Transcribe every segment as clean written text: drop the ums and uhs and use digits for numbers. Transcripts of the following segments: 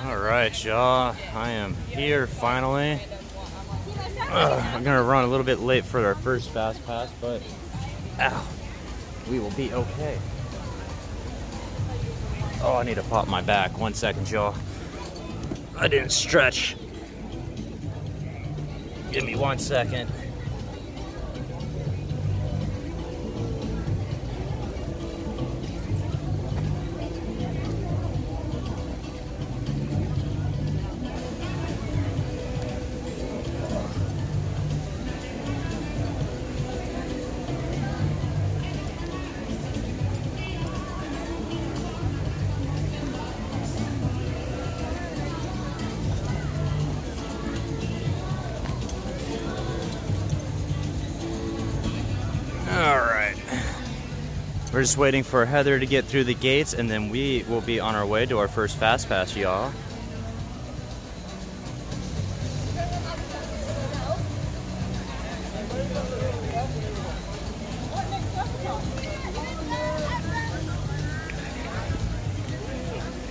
Alright, y'all. I am here finally. I'm gonna run a little bit late for our first fast pass, but we will be okay. Oh, I need to pop my back. 1 second, y'all. I didn't stretch. Give me 1 second. Alright. We're just waiting for Heather to get through the gates, and then we will be on our way to our first fast pass, y'all.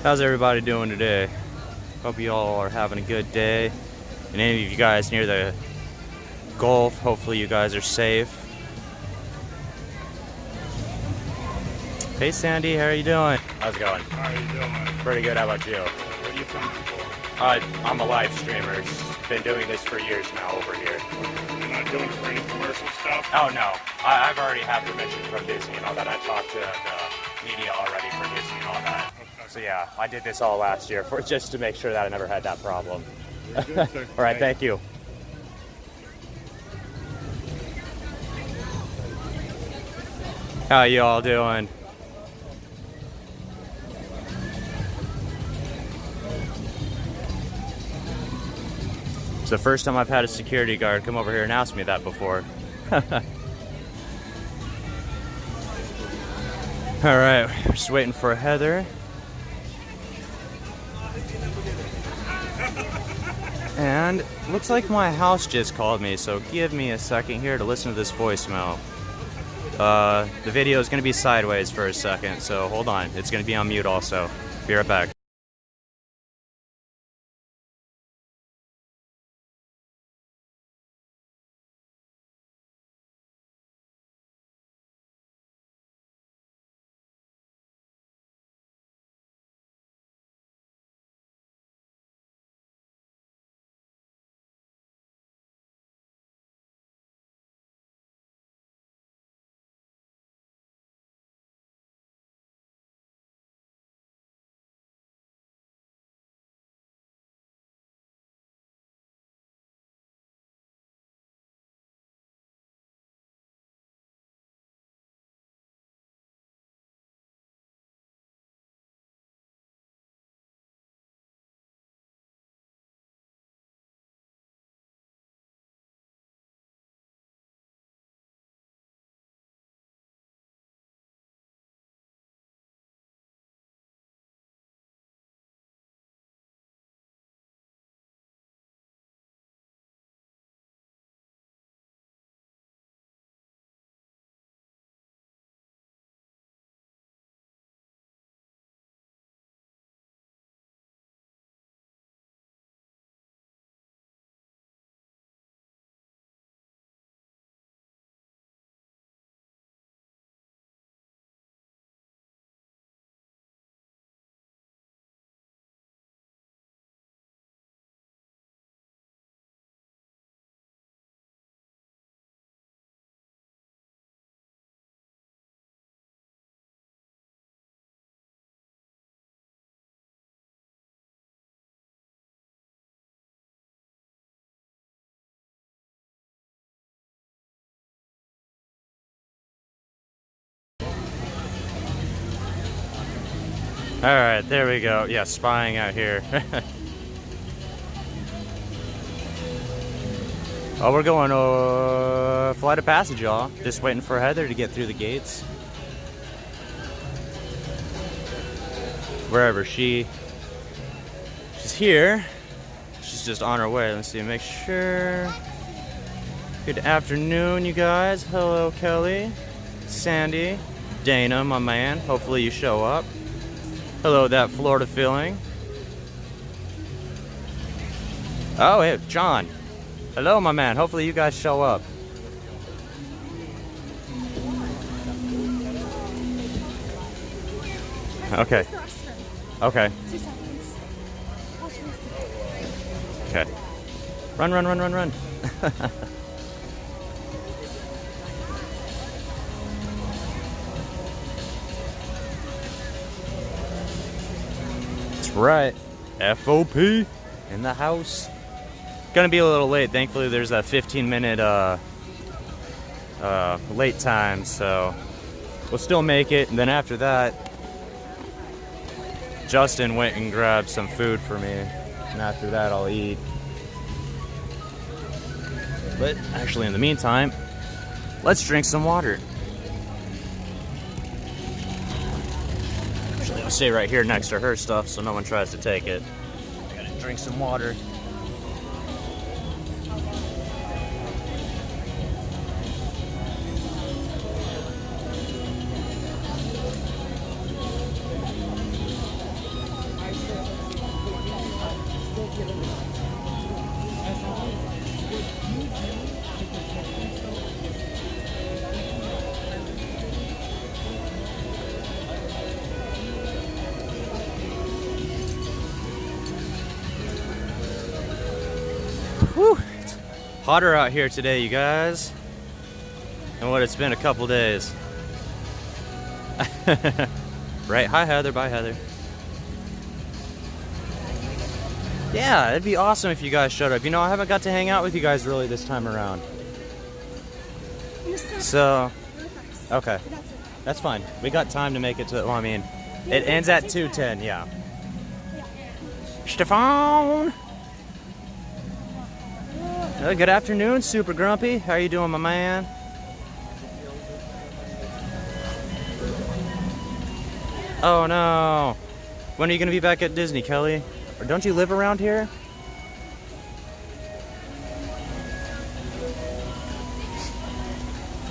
How's everybody doing today? Hope you all are having a good day. And any of you guys near the Gulf, hopefully you guys are safe. Hey Sandy, how are you doing? How's it going? How are you doing? Pretty good, how about you? Where are you from? I'm a live streamer. Been doing this for years now over here. You're not doing it for any commercial stuff? Oh no, I've already had permission from Disney and all that. I talked to the media already for Disney and all that. Okay. So yeah, I did this all last year for just to make sure that I never had that problem. You're good, sir. All right, thank you. How you all doing? It's the first time I've had a security guard come over here and ask me that before. All right, we're just waiting for Heather. And looks like my house just called me, so give me a second here to listen to this voicemail. The video is going to be sideways for a second, so hold on. It's going to be on mute also. Be right back. All right, there we go. Yeah, spying out here. Oh, we're going flight of passage, y'all. Just waiting for Heather to get through the gates. Wherever she's here. She's just on her way. Let's see, make sure. Good afternoon, you guys. Hello, Kelly, Sandy, Dana, my man. Hopefully you show up. Hello, that Florida feeling. Oh, hey, John. Hello, my man. Hopefully you guys show up. Okay. Okay. Okay. Run, run, run, run, run. That's right. FOP in the house. Gonna be a little late. Thankfully, there's that 15-minute late time, so we'll still make it. And then after that, Justin went and grabbed some food for me, and after that, I'll eat. But actually, in the meantime, let's drink some water. Actually, I'll stay right here next to her stuff so no one tries to take it. I gotta drink some water. Whew. It's hotter out here today, you guys, than what it's been a couple days. Right? Hi, Heather. Bye, Heather. Yeah, it'd be awesome if you guys showed up. You know, I haven't got to hang out with you guys really this time around. So, okay. That's fine. We got time to make it to, well, I mean, it ends at 2:10, yeah. Stefan! Good afternoon, Super Grumpy. How you doing, my man? Oh no. When are you gonna be back at Disney, Kelly? Or don't you live around here?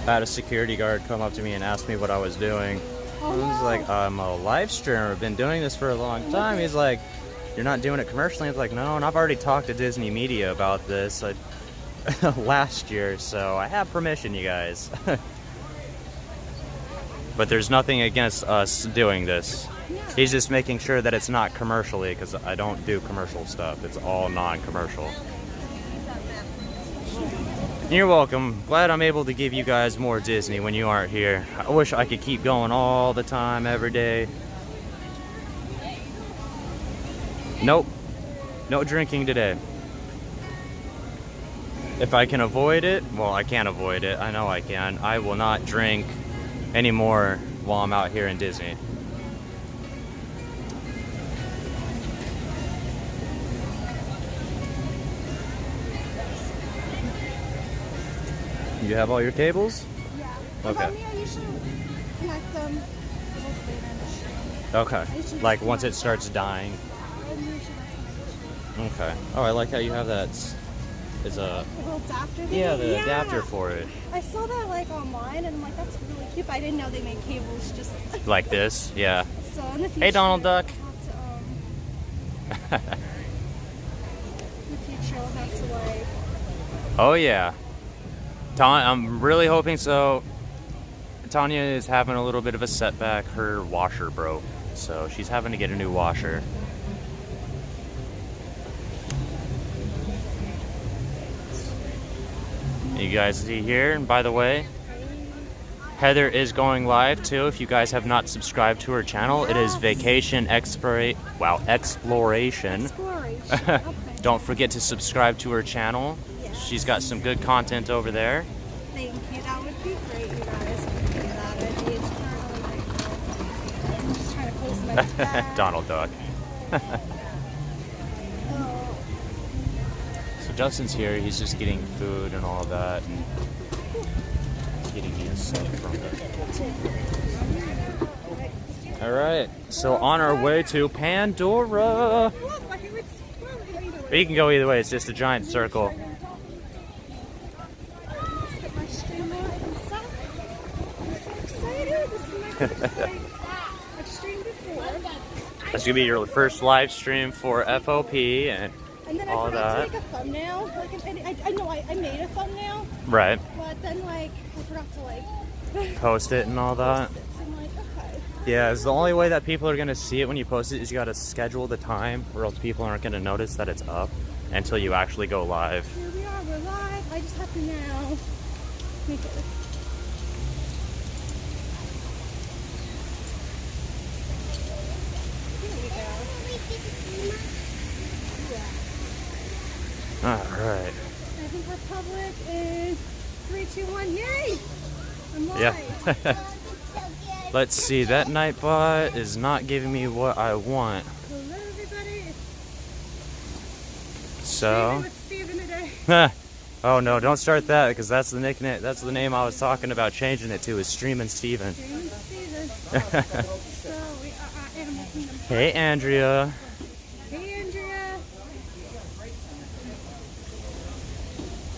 I had a security guard come up to me and ask me what I was doing. I was like, I'm a live streamer. I've been doing this for a long time. He's like, you're not doing it commercially? I was like, no, and I've already talked to Disney Media about this last year, so I have permission, you guys. But there's nothing against us doing this. He's just making sure that it's not commercially, because I don't do commercial stuff. It's all non-commercial. You're welcome. Glad I'm able to give you guys more Disney when you aren't here. I wish I could keep going all the time, every day. Nope. No drinking today. If I can avoid it, well, I can't avoid it. I know I can. I will not drink anymore while I'm out here in Disney. You have all your cables? Yeah. Okay. I usually connect them. Okay. Like once it starts dying. Okay. Oh, I like how you have that. It's a little adapter. Yeah, the adapter for it. I saw that like online, and I'm like, that's really cute. But I didn't know they made cables just like this. Yeah. So in the future, hey, Donald Duck. In the future, I'll have to like. Oh yeah. I'm really hoping so. Tanya is having a little bit of a setback. Her washer broke, so she's having to get a new washer. You guys see here, and by the way, Heather is going live too. If you guys have not subscribed to her channel, it is Vacation Exploration. Okay. Don't forget to subscribe to her channel. Yes. She's got some good content over there. Thank you. That would be great, you guys. If you do that, I'd be eternally grateful. I'm just trying to post my bag. Donald Duck. So Justin's here. He's just getting food and all that, and he's getting me a sub from it. All right. So on our way to Pandora. You can go either way. It's just a giant circle. I've streamed before. That's gonna be your first live stream for FOP, and And then I all forgot that. to make a thumbnail. Like, I know I made a thumbnail, Right. but then like I forgot to like Post it and all that. post it. So I'm like, okay. Yeah, it's the only way that people are gonna see it when you post it is you gotta schedule the time, or else people aren't gonna notice that it's up until you actually go live. Here we are. We're live. I just have to now make it. All right. I think Republic is 3, 2, 1. Yay! I'm live. Yeah. Let's see. That Nightbot is not giving me what I want. Hello, everybody. So. With Steven today. Oh no! Don't start that because that's the nickname. That's the name I was talking about changing it to. Is Streamin' Steven. Streamin' Steven. So we are Animal Kingdom. Hey Andrea. Hey, Andrea.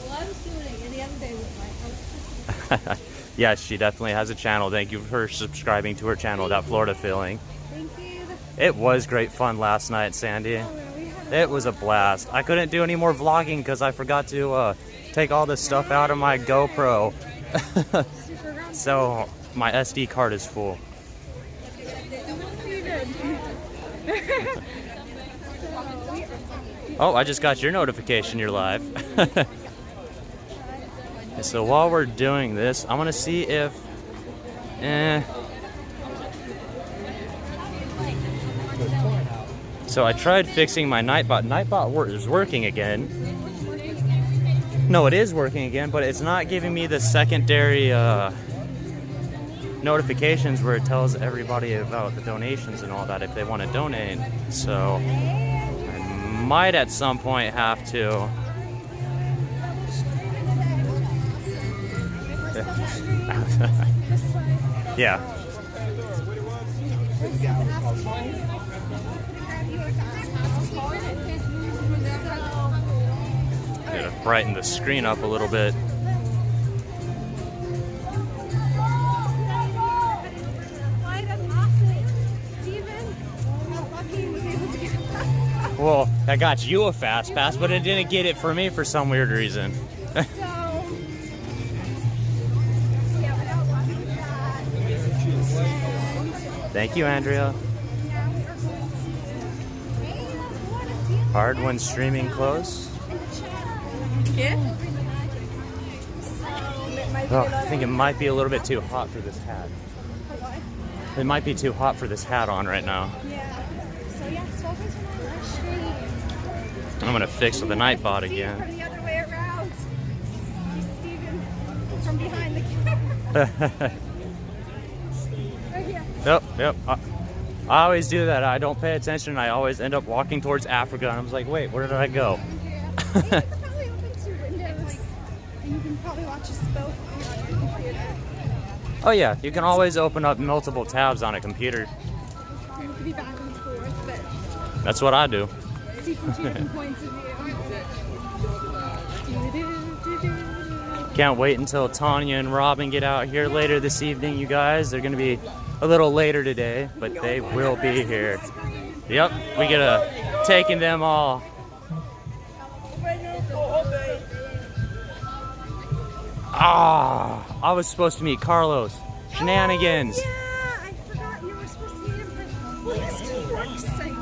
Well, I was doing it the other day with my house. Yes, she definitely has a channel. Thank you for subscribing to her channel. That Florida feeling. Thank you. It was great fun last night, Sandy. Oh, yeah, we had It was a blast. I couldn't do any more vlogging because I forgot to take all this stuff out of my GoPro. super round. So my SD card is full. Oh, I just got your notification you're live. So while we're doing this, I want to see if... So I tried fixing my Nightbot. Nightbot is working again. No, it is working again, but it's not giving me the secondary notifications where it tells everybody about the donations and all that if they want to donate. So I might at some point have to... Yeah. Gotta brighten the screen up a little bit. Well, I got you a fast pass, but it didn't get it for me for some weird reason. Thank you, Andrea. Hard when streaming close. Oh, I think it might be a little bit too hot for this hat. It might be too hot for this hat on right now. I'm gonna fix the Nightbot again. From the other way around. Steven from behind the camera. Right here. Yep. I always do that. I don't pay attention. I always end up walking towards Africa, and I was like, wait, where did I go? Yeah. You can probably open 2 windows, and you can probably watch us both on your computer. Oh yeah, you can always open up multiple tabs on a computer. You can be back and forth, but That's what I do. see from 2 different points of view. Can't wait until Tanya and Robin get out here later this evening, you guys. They're gonna be a little later today, but they will be here. Yep, we gotta taking them all. Ah, I was supposed to meet Carlos. Shenanigans. Oh, yeah, I forgot you were supposed to meet him. Well, his team works. Like,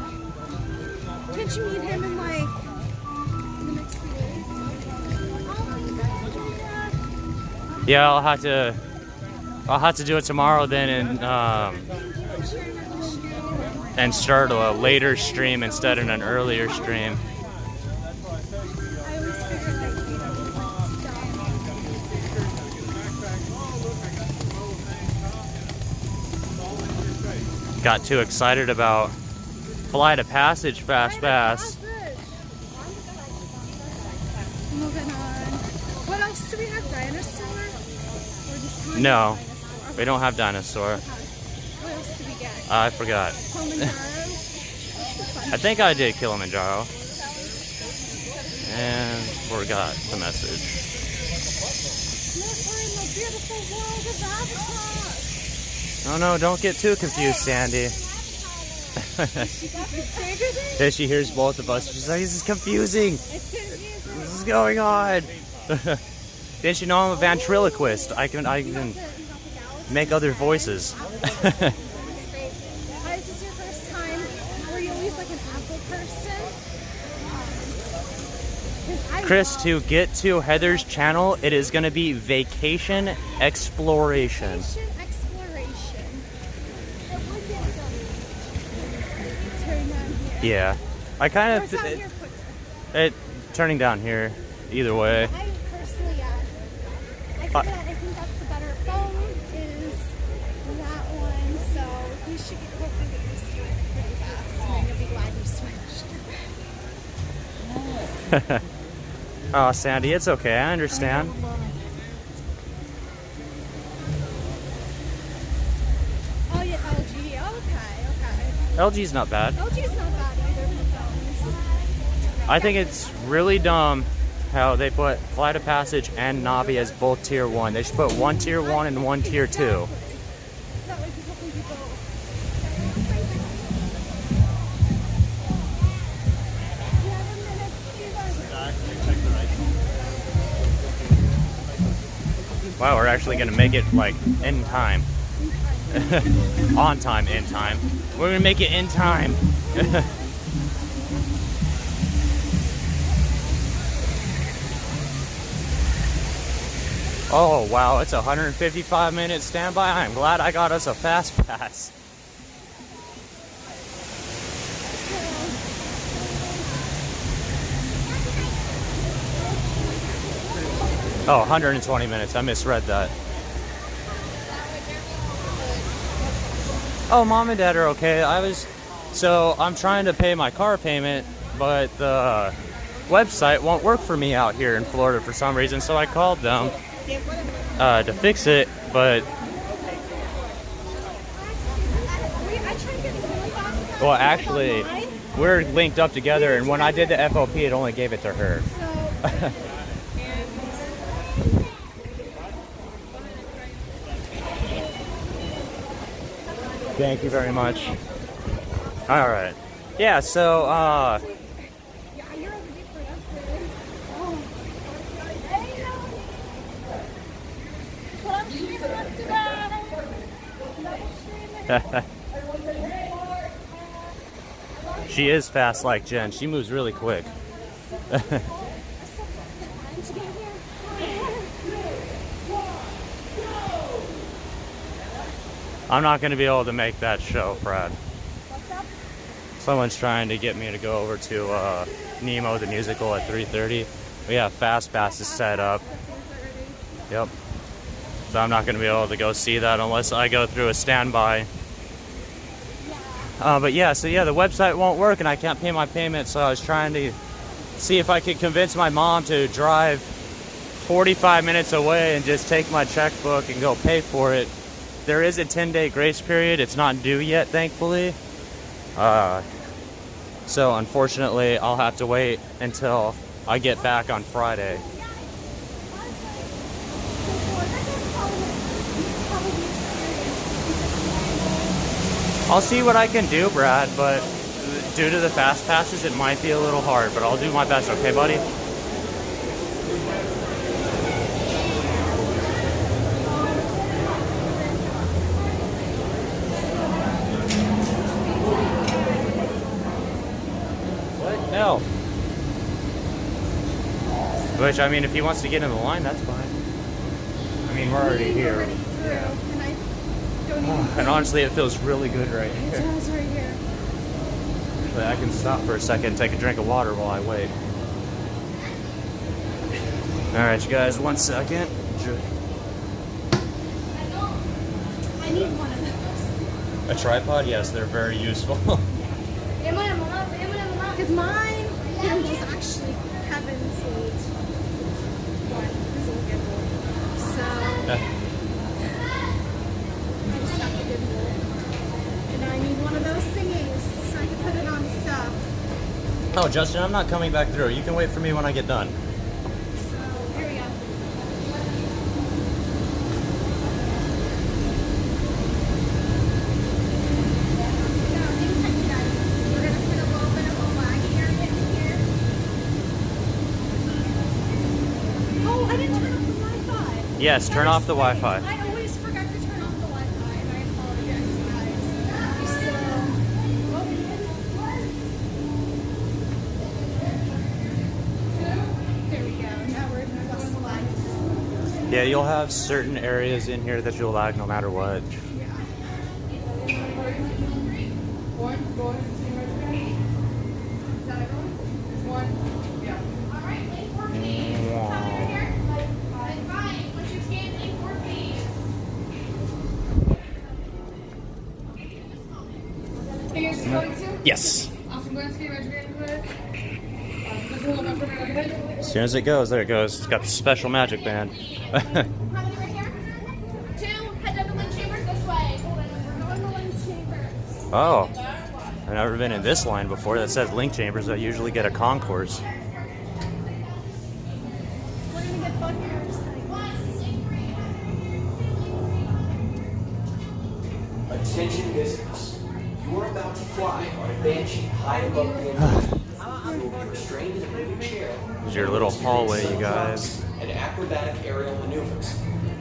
can't you meet him in like the next few days? Yeah, I'll have to do it tomorrow then, and start a later stream instead of an earlier stream. I always figured like stop. Got too excited about Flight of Passage Fast Pass. Moving on. What else do we have? Dinosaur? Or just one No, dinosaur? we don't have Dinosaur. What else do we get? I forgot. Kilimanjaro? I think I did Kilimanjaro. And forgot the message. We're in the beautiful world of Avatar. Oh no, don't get too confused, Sandy. Then she hears both of us. She's like, "This is confusing. It's confusing. This is going on." Didn't you know I'm a ventriloquist? I can make other voices. Guys, is this your first time? Were you always like an Apple person? 'Cause I Chris, love to get to Heather's channel, it is going to be Vacation Exploration. vacation exploration. Turn down here. Yeah, I kind Or of it's on your foot. turning down here. Either way, I personally, yeah. I think that's the better phone is that one. So you should hopefully get used to it pretty fast, and then you'll be glad you switched. oh Sandy, it's okay. I understand. Oh yeah, LG. Okay. LG's not bad. LG's not bad either for phones. I think it's really dumb how they put Flight of Passage and Navi as both tier 1. They should put one tier 1 and one tier 2. That way people can do both. You have a minute to do that. Wow, we're actually gonna make it like in time. On time, in time. We're gonna make it in time. Oh wow, it's a 155-minute standby. I'm glad I got us a fast pass. Oh, 120 minutes. I misread that. Oh, mom and dad are okay. So I'm trying to pay my car payment, but the website won't work for me out here in Florida for some reason. So I called them to fix it, but well, actually, we're linked up together, and when I did the FOP, it only gave it to her. Thank you very much. All right. Yeah, so, she is fast like Jen. She moves really quick. I'm not going to be able to make that show, Brad. Someone's trying to get me to go over to Nemo the musical at 3:30. We have fast passes set up. Yep. So I'm not going to be able to go see that unless I go through a standby. But yeah, so yeah, the website won't work and I can't pay my payment, so I was trying to see if I could convince my mom to drive 45 minutes away and just take my checkbook and go pay for it. There is a 10-day grace period. It's not due yet, thankfully. So unfortunately, I'll have to wait until I get back on Friday. I'll see what I can do, Brad, but due to the fast passes, it might be a little hard, but I'll do my best, okay, buddy? What? No. Which, I mean, if he wants to get in the line, that's fine. I mean, we're already here. Yeah. And honestly, it feels really good right here. It does right here. Actually, I can stop for a second and take a drink of water while I wait. Alright, you guys, 1 second. I need one of those. A tripod? Yes, they're very useful. Because mine was actually Kevin's old one. His old gimbal. So I just have the gimbal. And I need one of those thingies so I can put it on stuff. Oh, Justin, I'm not coming back through. You can wait for me when I get done. So here we go. Yeah, hang tight, you guys. I didn't turn off the Wi-Fi. Yes, turn off the Wi-Fi. I always forgot to turn off the Wi-Fi, and I apologize, guys. There we go. Now we're less lag. Yeah, you'll have certain areas in here that you'll lag no matter what. Yes. As soon as it goes, there it goes. It's got the special magic band. Oh, I've never been in this line before that says link chambers. I usually get a concourse. We're gonna get fun here. Attention visitors, you are about to fly on a banshee high above the environment. You will be restrained in a moving chair. Here's your little hallway, you guys. And acrobatic aerial maneuvers.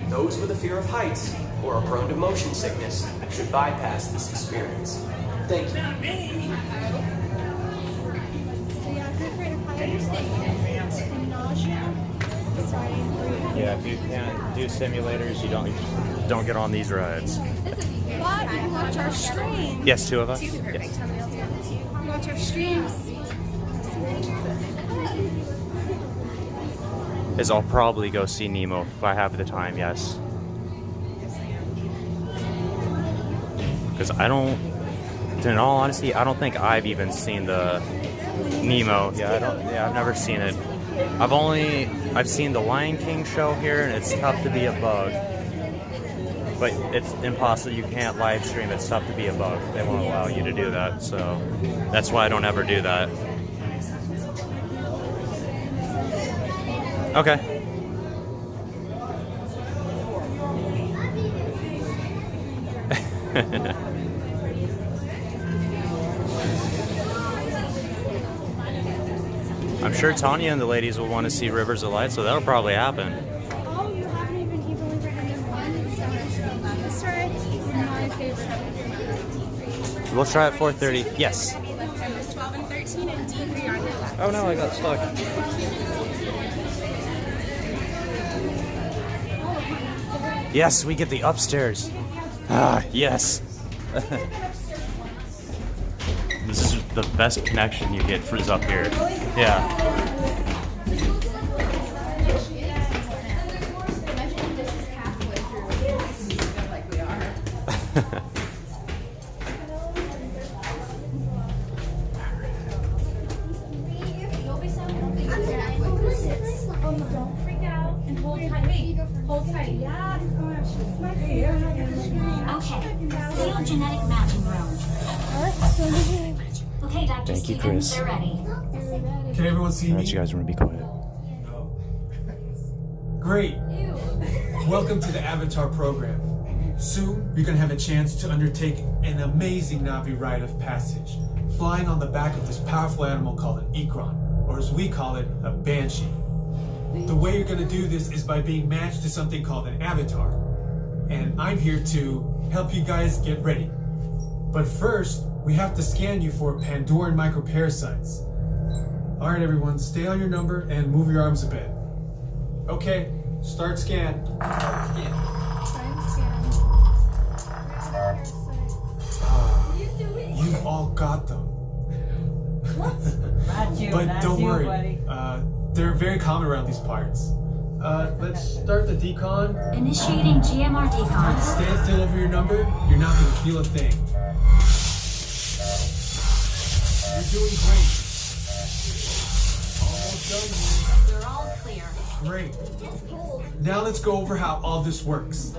Those with a fear of heights or are prone to motion sickness should bypass this experience. Thank you. So yeah, if you're afraid of heights and nausea, sorry. Yeah, if you can't do simulators, you don't get on these rides. But you can watch our streams. Yes, two of us. Yes. Watch our streams. Is I'll probably go see Nemo if I have the time. Yes. Because in all honesty, I don't think I've even seen the Nemo. I've never seen it. I've seen the Lion King show here, and it's tough to be a bug. But it's impossible. You can't live stream. It's tough to be a bug. They won't allow you to do that. So that's why I don't ever do that. Okay. I'm sure Tanya and the ladies will want to see Rivers of Light, so that'll probably happen. Oh, you haven't even written one, so let's start my favorite. We'll try at 4:30. Yes. Numbers 12 and 13 and D3 on your left. Oh no, I got stuck. Yes, we get the upstairs. Ah, yes. This is the best connection you get is up here. Yeah. Don't freak out and hold tight. Wait, hold tight. Yes. Okay, sealed genetic matching room. Okay, Dr. Thank you, Stevens, Chris. they're ready. Can everyone see Alright, me? you guys want to be quiet. Great. Welcome to the Avatar program. Soon, you're going to have a chance to undertake an amazing Navi rite of passage, flying on the back of this powerful animal called an Ikron, or as we call it, a Banshee. The way you're going to do this is by being matched to something called an avatar. And I'm here to help you guys get ready. But first, we have to scan you for Pandoran microparasites. All right, everyone, stay on your number and move your arms a bit. Okay, start scan. You all got them. But don't worry, they're very common around these parts. Let's start the decon. Initiating GMR decon. Stand still over your number. You're not going to feel a thing. You're doing great. Almost done here. We're all clear. Great. Now let's go over how all this works.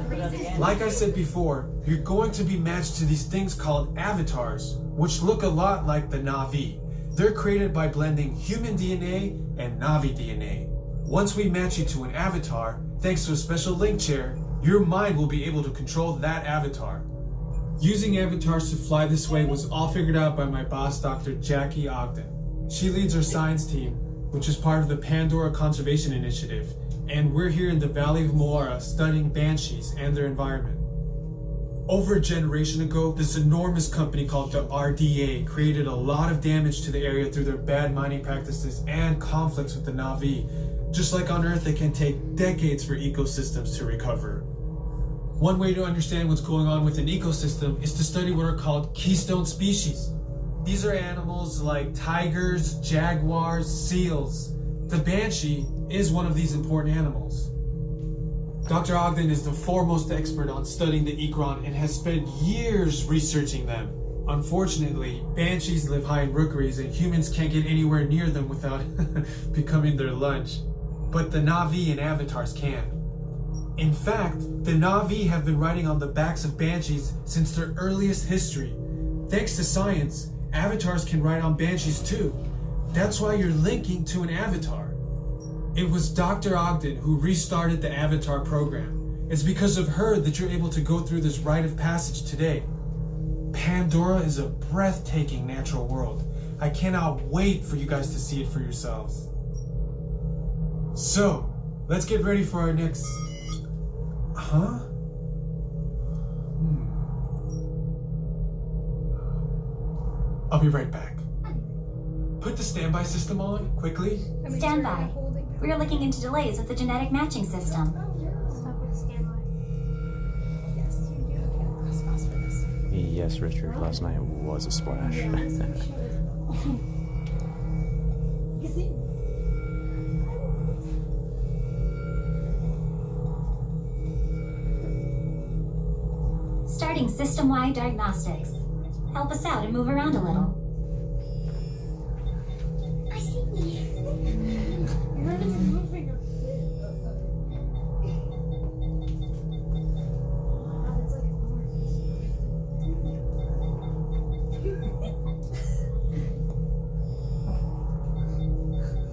Like I said before, you're going to be matched to these things called avatars, which look a lot like the Na'vi. They're created by blending human DNA and Na'vi DNA. Once we match you to an avatar, thanks to a special link chair, your mind will be able to control that avatar. Using avatars to fly this way was all figured out by my boss, Dr. Jackie Ogden. She leads our science team, which is part of the Pandora Conservation Initiative, and we're here in the Valley of Moara studying banshees and their environment. Over a generation ago, this enormous company called the RDA created a lot of damage to the area through their bad mining practices and conflicts with the Na'vi. Just like on Earth, it can take decades for ecosystems to recover. One way to understand what's going on with an ecosystem is to study what are called keystone species. These are animals like tigers, jaguars, seals. The banshee is one of these important animals. Dr. Ogden is the foremost expert on studying the ikran and has spent years researching them. Unfortunately, banshees live high in rookeries and humans can't get anywhere near them without becoming their lunch. But the Na'vi and avatars can. In fact, the Na'vi have been riding on the backs of banshees since their earliest history. Thanks to science, avatars can ride on banshees too. That's why you're linking to an avatar. It was Dr. Ogden who restarted the Avatar program. It's because of her that you're able to go through this rite of passage today. Pandora is a breathtaking natural world. I cannot wait for you guys to see it for yourselves. So, let's get ready for our next... Huh? I'll be right back. Put the standby system on, quickly. Stand by. We are looking into delays with the genetic matching system. Stop with standby. Yes, you do. Okay, let's pause for this. Yes, Richard, last night was a splash. Starting system-wide diagnostics. Help us out and move around a little. I see me. Where is moving?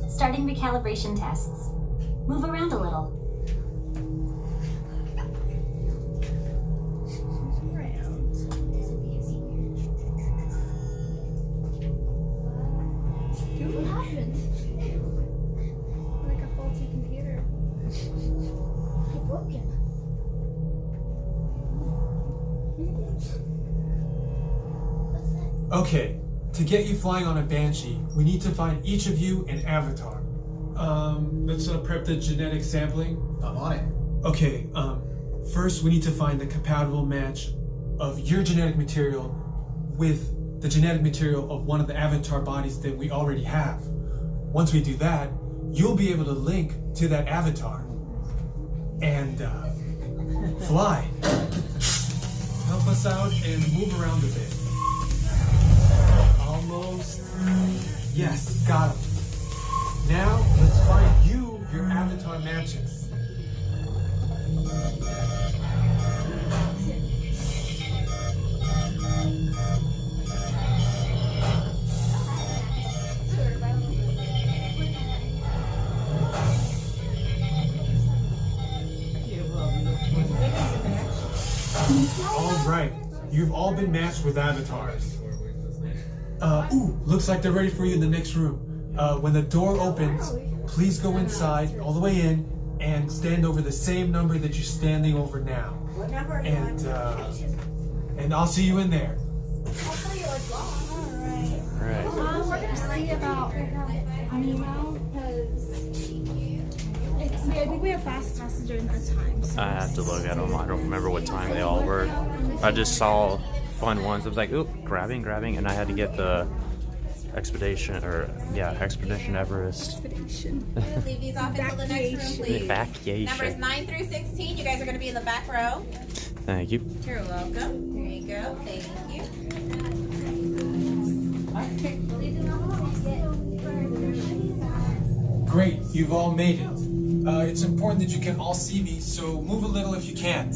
Starting recalibration tests. Move around a little. What happened? Like a faulty computer. It broken. Okay, to get you flying on a banshee, we need to find each of you an avatar. Let's prep the genetic sampling. I'm on it. Okay, first we need to find the compatible match of your genetic material with the genetic material of one of the avatar bodies that we already have. Once we do that, you'll be able to link to that avatar and fly. Help us out and move around a bit. Almost. Yes, got him. Now, let's find you your avatar matches. All right, you've all been matched with avatars. Looks like they're ready for you in the next room. When the door opens, please go inside, all the way in, and stand over the same number that you're standing over now. What number? And I'll see you in there. Alright. We're gonna see about Amino because I think we have fast passes during our time. So I have to look at them. I don't remember what time they all were. I just saw fun ones. I was like, oop, grabbing, and I had to get the Expedition Everest. Leave these off until the next room, please. Evacuation. Numbers 9 through 16. You guys are going to be in the back row. Thank you. You're welcome. There you go. Thank you. Great, you've all made it. It's important that you can all see me, so move a little if you can't.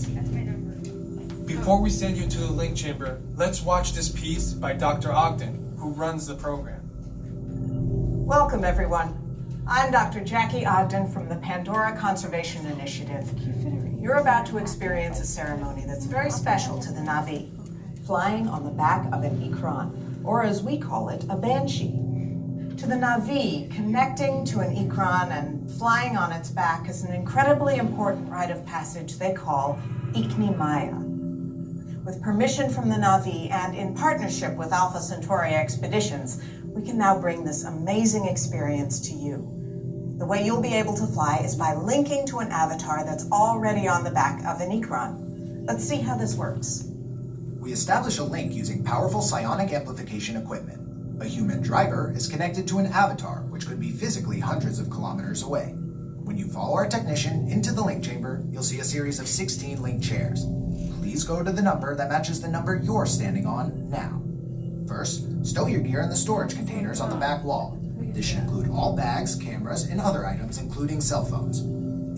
Before we send you to the link chamber, let's watch this piece by Dr. Ogden, who runs the program. Welcome, everyone. I'm Dr. Jackie Ogden from the Pandora Conservation Initiative. You're about to experience a ceremony that's very special to the Na'vi, flying on the back of an ikran, or as we call it, a banshee. To the Na'vi, connecting to an Ikran and flying on its back is an incredibly important rite of passage they call Ikni Maya. With permission from the Na'vi and in partnership with Alpha Centauri Expeditions, we can now bring this amazing experience to you. The way you'll be able to fly is by linking to an avatar that's already on the back of an Ikran. Let's see how this works. We establish a link using powerful psionic amplification equipment. A human driver is connected to an avatar, which could be physically hundreds of kilometers away. When you follow our technician into the link chamber, you'll see a series of 16 link chairs. Please go to the number that matches the number you're standing on now. First, stow your gear in the storage containers on the back wall. This should include all bags, cameras, and other items, including cell phones.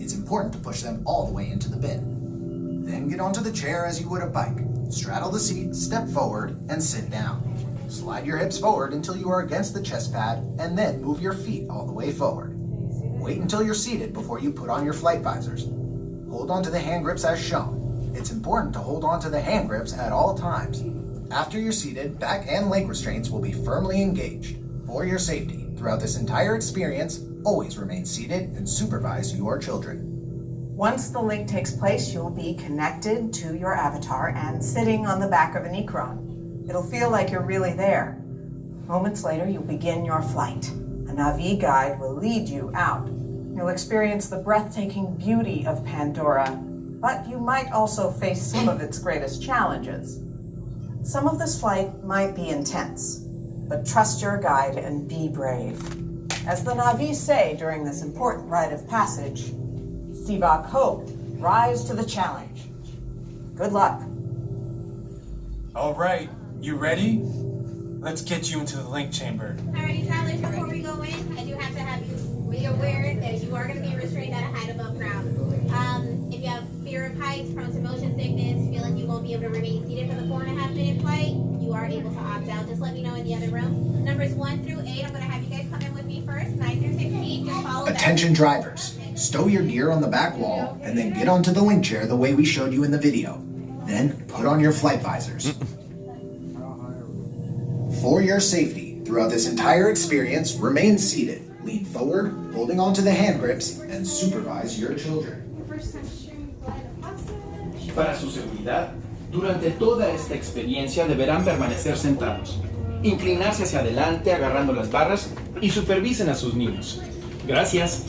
It's important to push them all the way into the bin. Then get onto the chair as you would a bike. Straddle the seat, step forward, and sit down. Slide your hips forward until you are against the chest pad, and then move your feet all the way forward. Wait until you're seated before you put on your flight visors. Hold on to the hand grips as shown. It's important to hold on to the hand grips at all times. After you're seated, back and leg restraints will be firmly engaged. For your safety, throughout this entire experience, always remain seated and supervise your children. Once the link takes place, you'll be connected to your avatar and sitting on the back of an Ikran. It'll feel like you're really there. Moments later, you'll begin your flight. A Na'vi guide will lead you out. You'll experience the breathtaking beauty of Pandora, but you might also face some of its greatest challenges. Some of this flight might be intense, but trust your guide and be brave. As the Na'vi say during this important rite of passage, Sivak Hope, rise to the challenge. Good luck. All right, you ready? Let's get you into the link chamber. Alrighty, travelers, before we go in, I do have to have you be aware that you are going to be restrained at a height above ground. If you have fear of heights, prone to motion sickness, feel like you won't be able to remain seated for the 4.5-minute flight, you are able to opt out. Just let me know in the other room. Numbers 1 through 8, I'm going to have you guys come in with me first. 9 through 16, just follow that. Attention drivers, stow your gear on the back wall and then get onto the link chair the way we showed you in the video. Then put on your flight visors. For your safety, throughout this entire experience, remain seated, lean forward, holding onto the hand grips, and supervise your children. Para su seguridad, durante toda esta experiencia deberán permanecer sentados, inclinarse hacia adelante agarrando las barras y supervisen a sus niños. Gracias.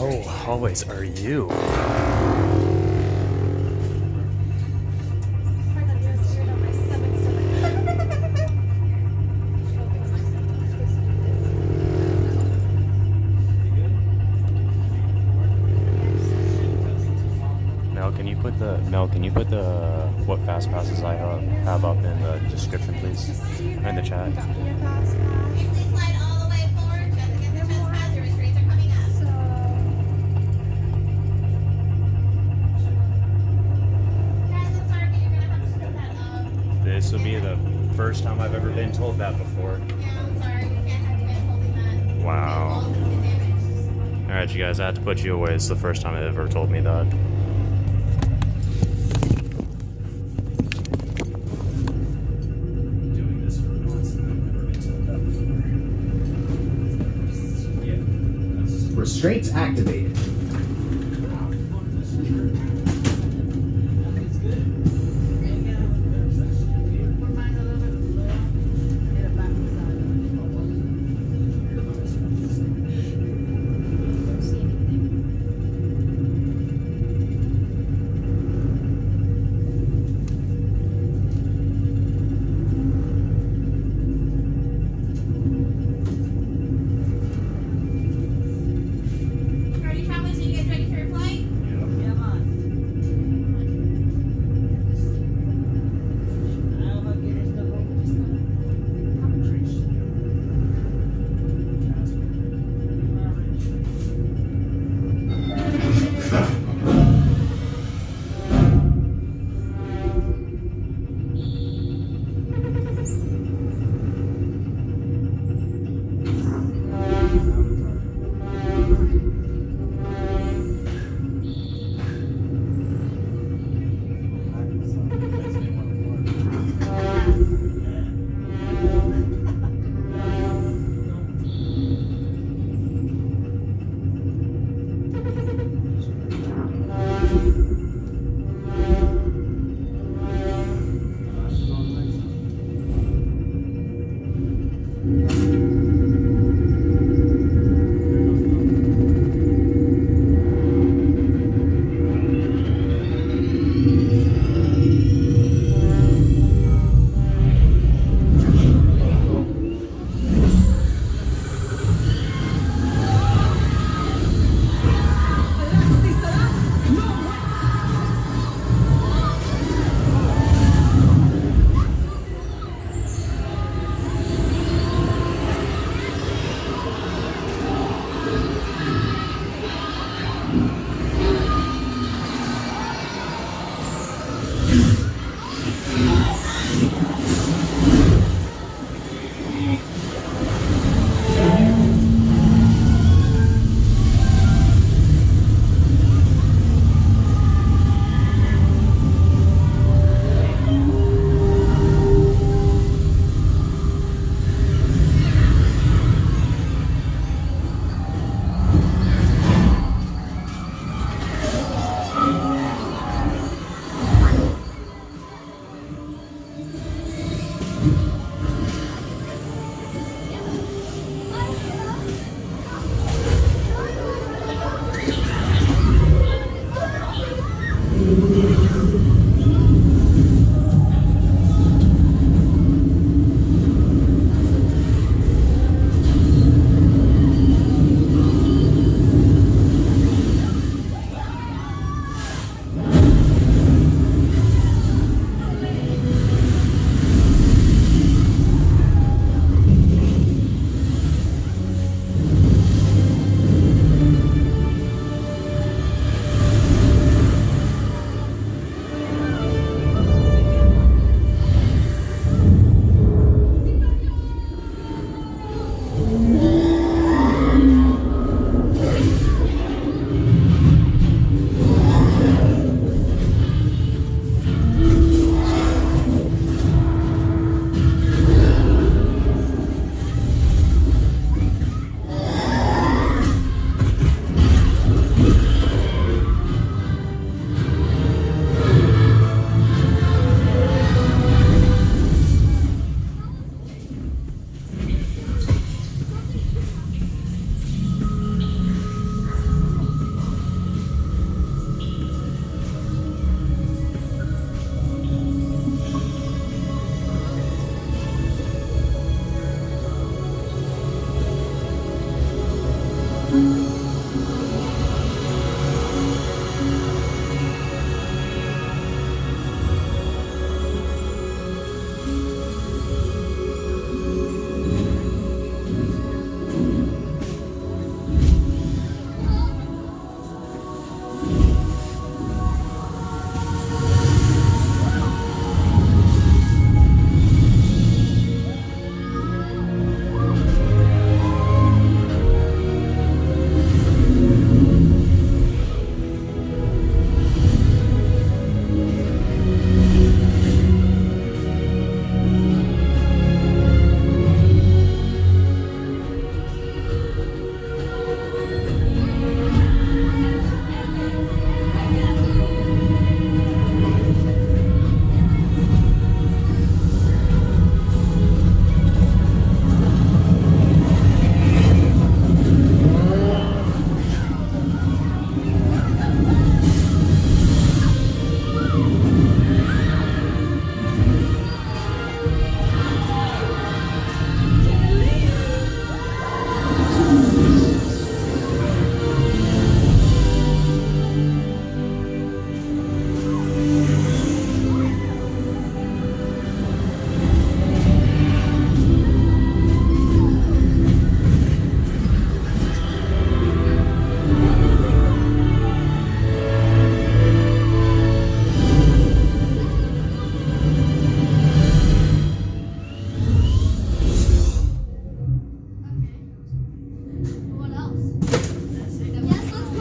Oh, always are you? Mel, can you put the what fast passes I have up in the description, please, or in the chat? Please slide all the way forward, just against the chest pads. Your restraints are coming up. Guys, I'm sorry, but you're going to have to put that up. This will be the first time I've ever been told that before. Yeah, I'm sorry. We can't have you guys holding that. Wow. Walls have been damaged. Alright, you guys, I had to put you away. It's the first time they ever told me that. Restraints activated. Alrighty, travelers,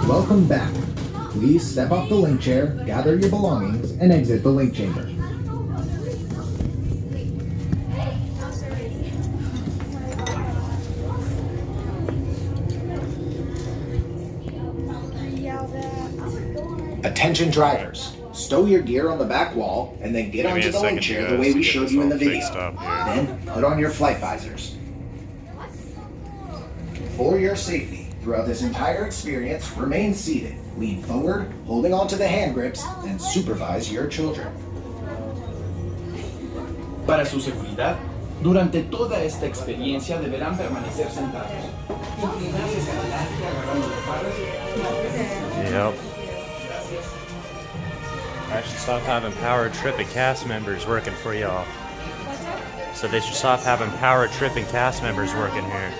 Welcome back. Please step off the link chair, gather your belongings, and exit the link chamber. Attention drivers. Stow your gear on the back wall and then get onto the link chair the way we showed you in the video. Then put on your flight visors. For your safety, throughout this entire experience, remain seated, lean forward, holding onto the hand grips, and supervise your children. Para su seguridad, durante toda esta experiencia deberán permanecer sentados. Inclinarse hacia adelante, agarrando las barras. Yep. I should stop having power tripping cast members working for y'all. So they should stop having power tripping cast members working here.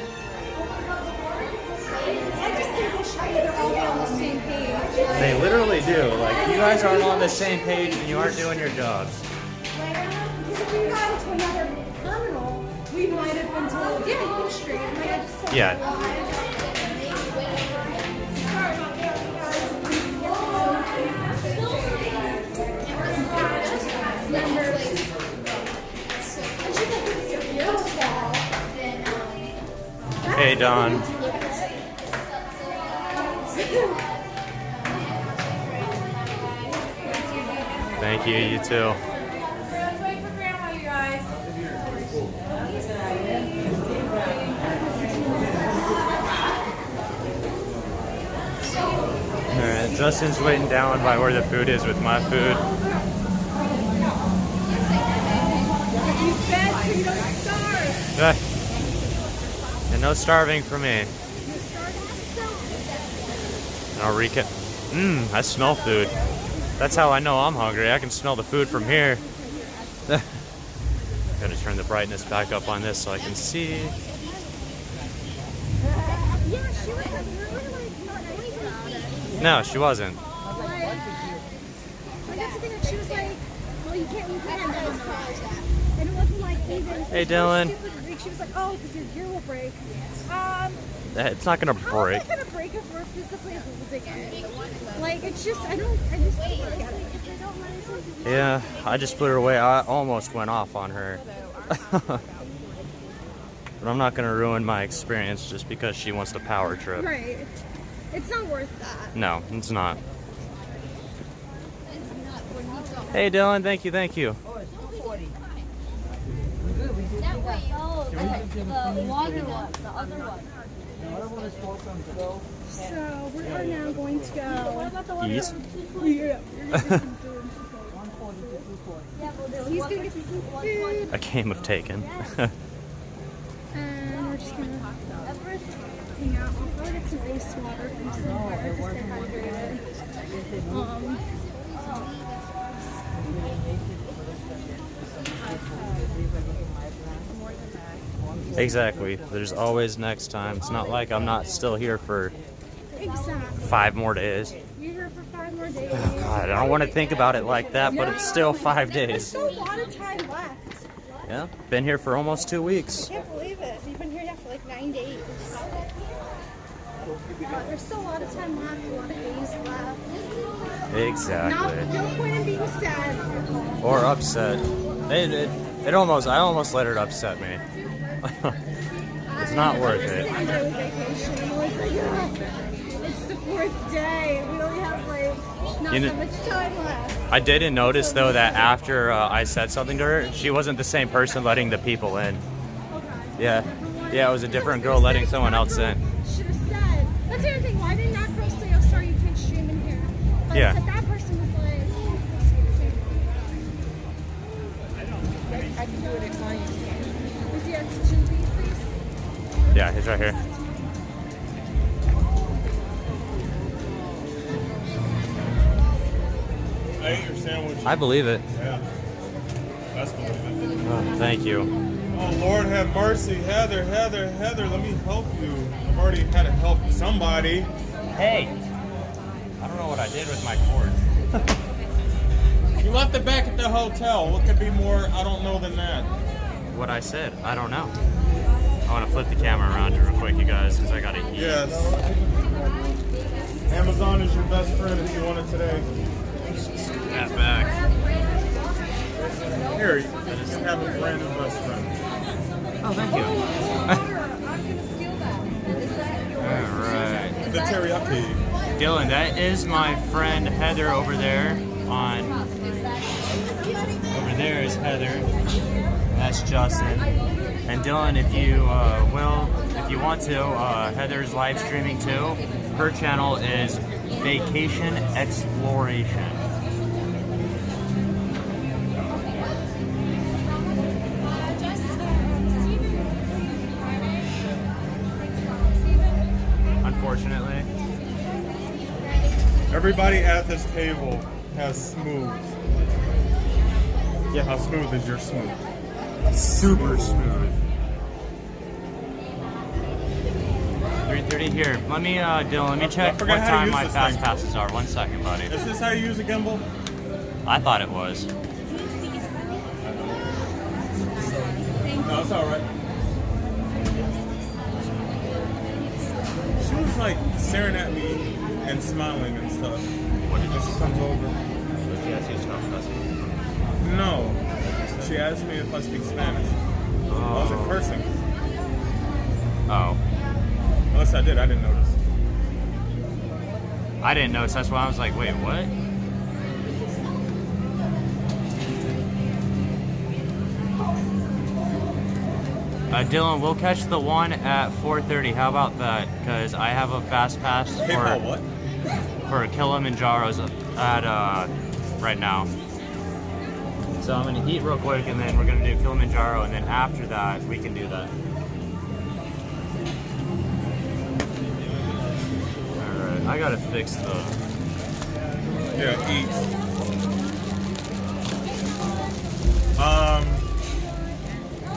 They literally do. Like, you guys aren't on the same page and you aren't doing your jobs. until yeah, you can stream. Like, I just Yeah. Sorry about that, Hey, Don. Thank you, you too. Let's wait for Grandma, you guys. Alright, Justin's waiting down by where the food is with my food. You fed so you don't starve. And no starving for me. And I'll recap. I smell food. That's how I know I'm hungry. I can smell the food from here. Gotta turn the brightness back up on this so I can see. Yeah, she was like really like not nice about it. No, she wasn't. Like that's the thing that she was like, well, you can't leave hand down. And it wasn't like even. Hey, Dylan. She was like, oh, because your gear will break. It's not gonna break. How is it gonna break if we're physically holding it? Like, it's just, I just don't get it. Yeah, I just put her away. I almost went off on her. But I'm not gonna ruin my experience just because she wants the power trip. Right. It's not worth that. No, it's not. Hey, Dylan, thank you, thank you. The water one, the other one. So we are now going to go. Eat. Yeah. He's gonna get some food. A game of Taken. And we're just gonna hang out. I'll probably get some ice water from somewhere to stay hydrated. Exactly. There's always next time. It's not like I'm not still here for Exactly. 5 more days. You're here for 5 more days. Oh, God, I don't want to think about it like that, but it's still 5 There's days. still a lot of time left. Yeah, been here for almost 2 weeks. I can't believe it. You've been here now for like 9 days. There's still a lot of time left, a lot of days left. Exactly. No point in being sad. Or upset. I almost let it upset me. It's not worth it. It's the 4th day. We only have like not that much time left. I didn't notice though that after I said something to her, she wasn't the same person letting the people in. Yeah, it was a different girl letting someone else in. Should have said. That's the other thing. Why didn't that girl say, "Oh, sorry, you can't stream in here"? But Yeah. instead that person was like, I can do it at mine. Is he at 2B, please? Yeah, he's right here. I ate your sandwich. I believe it. Yeah. That's believe it. Oh, thank you. Oh, Lord have mercy. Heather, let me help you. I've already had to help somebody. Hey! I don't know what I did with my cord. You left it back at the hotel. What could be more I don't know than that? What I said, I don't know. I want to flip the camera around real quick, you guys, because I gotta eat. Yes. Amazon is your best friend if you want it today. That back. Here, you can have a brand new best friend. Oh, thank you. Alright. The teriyaki. Dylan, that is my friend Heather over there Over there is Heather. That's Justin. And Dylan, if you if you want to, Heather's live streaming too. Her channel is Vacation Exploration. Unfortunately. Everybody at this table has smooth. Yeah, how smooth is your smooth? Super smooth. 3:30 here. Let me, Dylan, let me check what time my fast passes are. 1 second, buddy. Is this how you use a gimbal? I thought it was. No, it's alright. like staring at me and smiling and stuff. What did she comes over? She asked you to stop cussing. No. She asked me if I speak Spanish. I wasn't cursing. Oh. Unless I did, I didn't notice. I didn't notice. That's why I was like, wait, what? Dylan, we'll catch the one at 4:30. How about that? Because I have a fast pass for Kilimanjaro's at right now. So I'm gonna eat real quick, and then we're gonna do Kilimanjaro, and then after that we can do that. All right, I gotta fix the. Yeah, eat.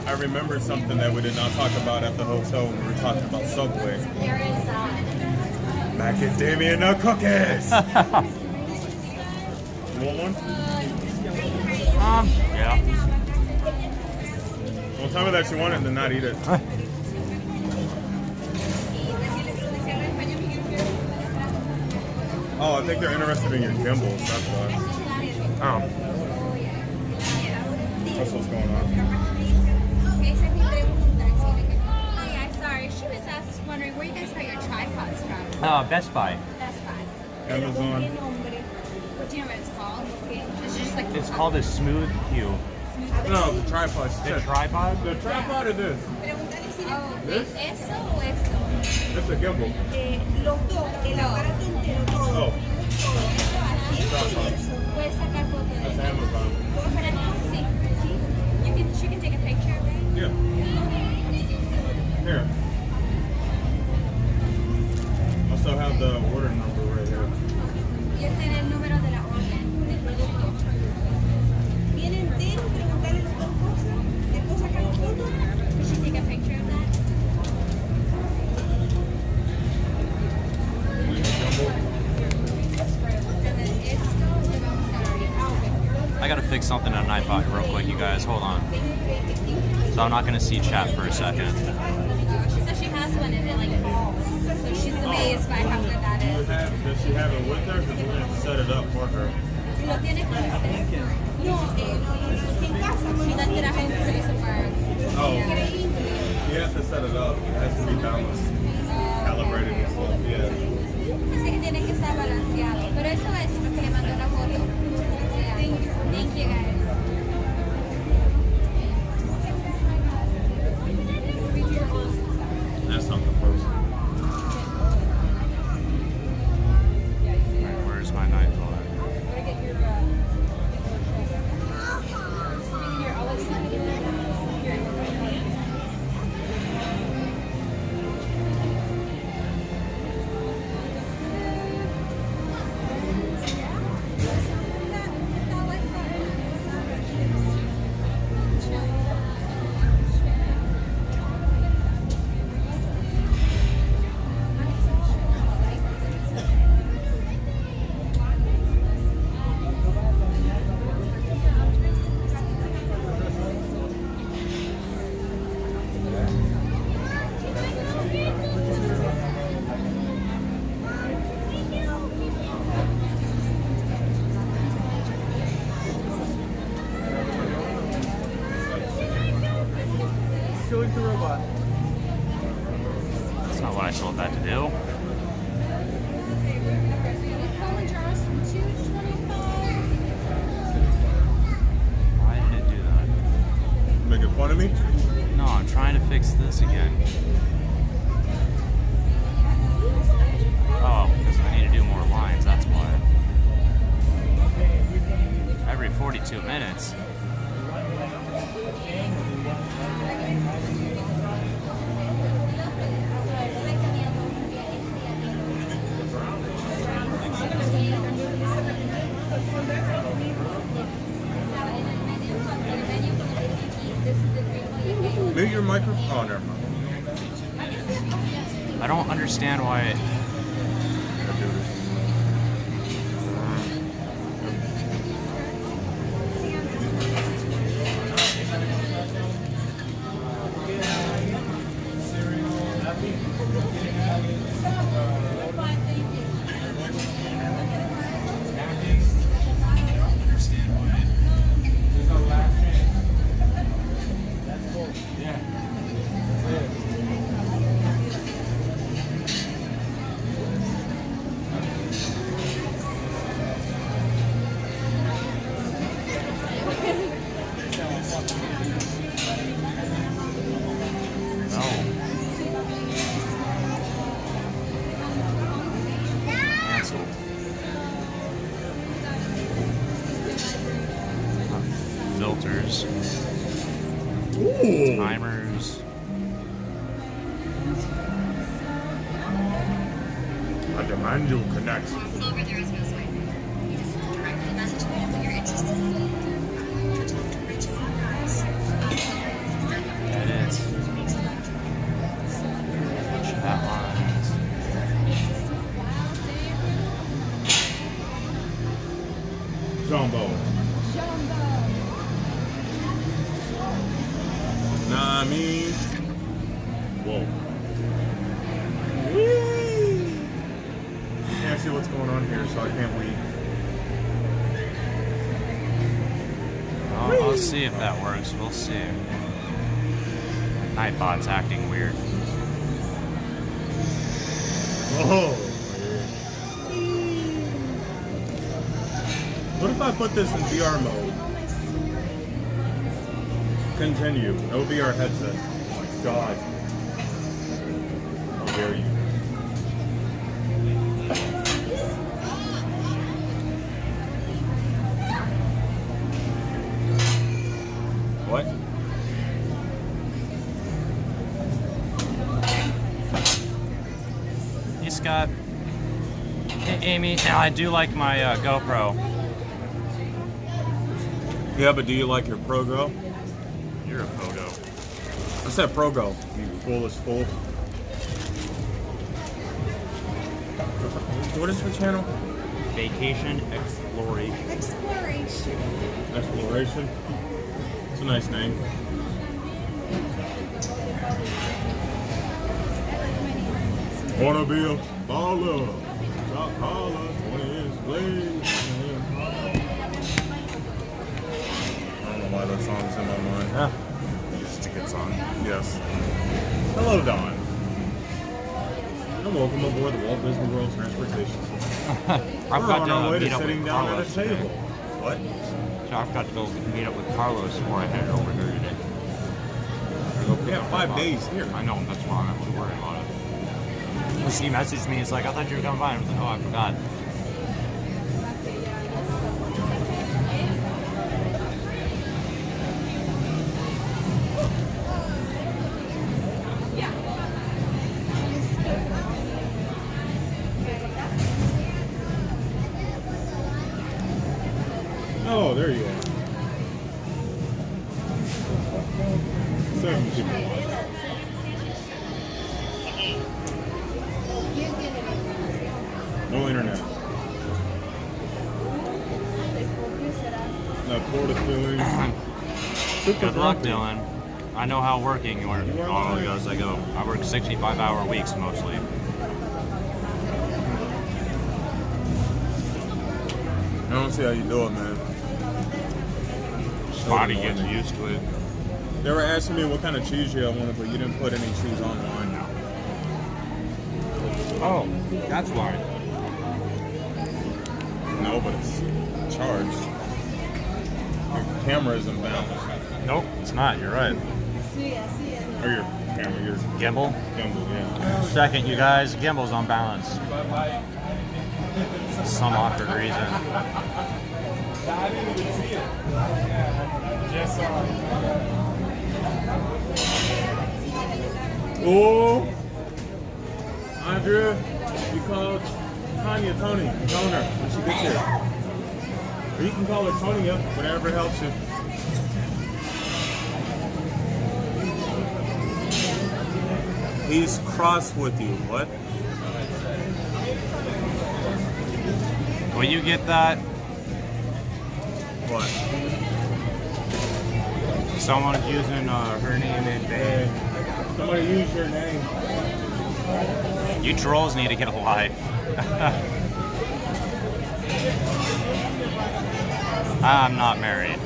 I remember something that we did not talk about at the hotel when we were talking about Subway. There is Macadamia nut cookies. You want one? Yeah. Well, tell me that you want it and then not eat it. Oh, I think they're interested in your gimbals, that's why. Oh. That's what's going on. Oh yeah, sorry. She was wondering where you guys got your tripods from. Best Buy. Best Buy. Amazon. Do you know what it's called? It's just like It's called a Smooth Q. No, the tripod. The tripod? The tripod or this? Oh, This? ¿eso o esto? It's a gimbal. Los dos, el aparato entero, todo. Oh. Puedes sacar fotos de That's eso. Amazon. Sí, sí. She can take a picture of it. Yeah. Here. Also have the order number right here. Y este es el número de la orden, del producto. Viene entero, preguntarle las dos cosas, después sacar la foto. Could she take a picture of that? I gotta fix something on iPod real quick, you guys. Hold on. So I'm not gonna see chat for a second. She said she has one and it like falls. So she's amazed by how good that is. Does she have it with her? Because we're going to set it up for her. ¿Lo tienes con usted? No, en casa. She left it at home for you somewhere. Oh. You have to set it up. It has to be balanced. Calibrated and stuff. Yeah. Dice que tiene que estar balanceado. Pero eso es lo que le mandó una foto. Thank you guys. That's something first. Where's my knife on? Killing the robot. That's not what I told that to do. Why did it do that? Making fun of me? No, I'm trying to fix this again. Oh, because I need to do more lines, that's why. Every 42 minutes. Mute your microphone. Oh, never mind. I don't understand why it... Oh. Timers. I demand you connect. Over there is no swipe. You just directly message me what you're interested in. To talk to Rachel guys. Edit. Chat lines. Jumbo. Nah, I mean. Whoa. Whee! Can't see what's going on here, so I can't wait. I'll see if that works. We'll see. Nightbot's acting weird. Oh. What if I put this in VR mode? Continue. No VR headset. Oh my god. How dare you? What? Hey, Scott. Hey, Amy. Now, I do like my GoPro. Yeah, but do you like your Pro-Go? You're a photo. I said Pro-Go. You fool is fool. What is your channel? Vacation Exploration. Exploration. It's a nice name. Wanna be a baller. Top collar. 20 years late. I don't know why that song's in my mind. Yeah. It's a good song. Yes. Hello, Don. And welcome aboard the Walt Disney World Transportation System. I've We're got on to our way to meet up sitting with down at a Carlos table. today. What? So I've got to go meet up with Carlos before I head over here today. We have 5 days here. I know, that's why I'm actually worried about it. He messaged me, he's like, I thought you were coming by. I was like, oh, I forgot. Oh, there you are. 7 people watching. No internet. Not Florida feeling. Super Good luck, grumpy. Dylan. I know how working you are. All goes, I go. I work 65-hour weeks mostly. I don't see how you do it, man. Body gets used to it. They were asking me what kind of cheese I wanted, but you didn't put any cheese online now. Oh, that's why. No, but it's charged. Your camera isn't balanced. Nope, it's not. You're right. Or your camera, your Gimbal? gimbal, yeah. Second, you guys, gimbal's on balance. For some awkward reason. I didn't even see it. Just saw it. Oh, Andrea, you call Tanya Tony, Toner, when she gets here. Or you can call her Tonya, whatever helps you. He's cross with you. What? Will you get that? What? Someone's using her name in vain. Somebody use your name. You trolls need to get a life. I'm not married.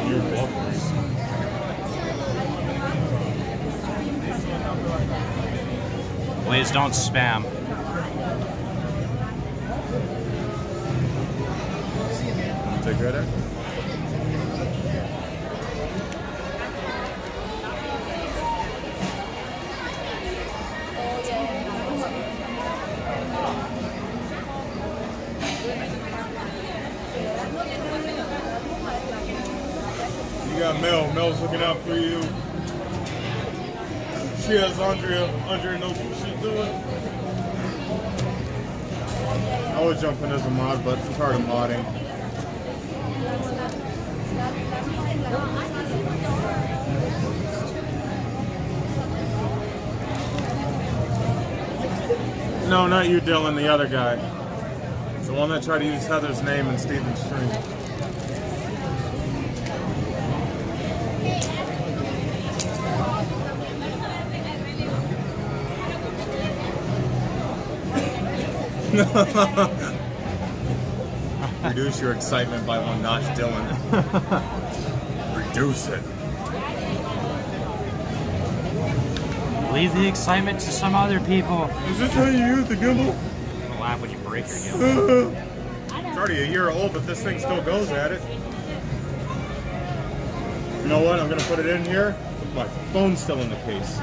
You're welcome. Please don't spam. Take right there. Oh, yeah. You got Mel. Mel's looking out for you. She has Andrea. Andrea knows what she's doing. I would jump in as a mod, but I'm tired of modding. No, not you, Dylan, the other guy. The one that tried to use Heather's name in Steven's stream. Reduce your excitement by one notch, Dylan. Reduce it. Leave the excitement to some other people. Is this how you use the gimbal? Don't laugh when you break your gimbal. It's already a year old, but this thing still goes at it. You know what? I'm gonna put it in here. My phone's still in the case.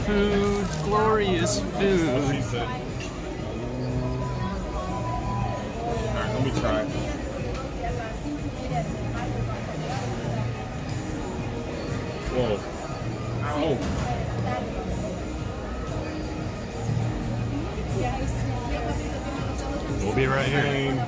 Food, glorious food. That's what she said. Alright, let me try. Whoa. Ow. We'll be right here.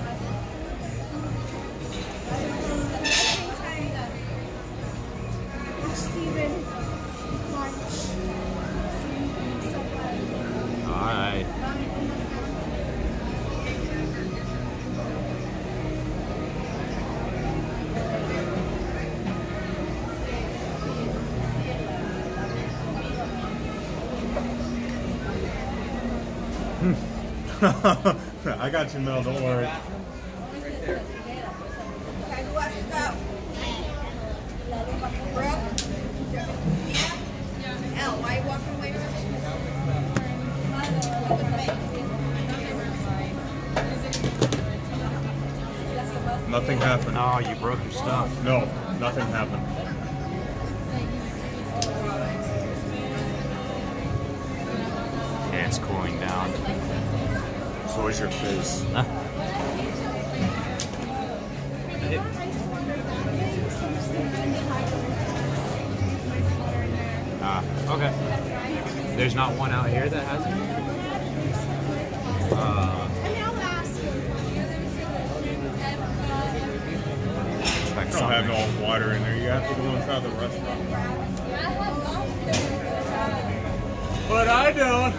Alright. I got you, Mel. Don't worry. Why are you walking away from Nothing happened. Oh, you broke your stuff. No, nothing happened. Yeah, it's cooling down. So is your face. Huh? Okay. There's not one out here that has it? I don't have no water in there. You have to go inside the restaurant. But I don't.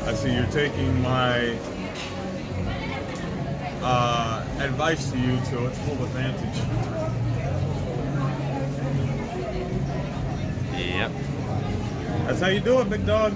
I see you're taking my advice to you to its full advantage. Yep. That's how you do it, big dog.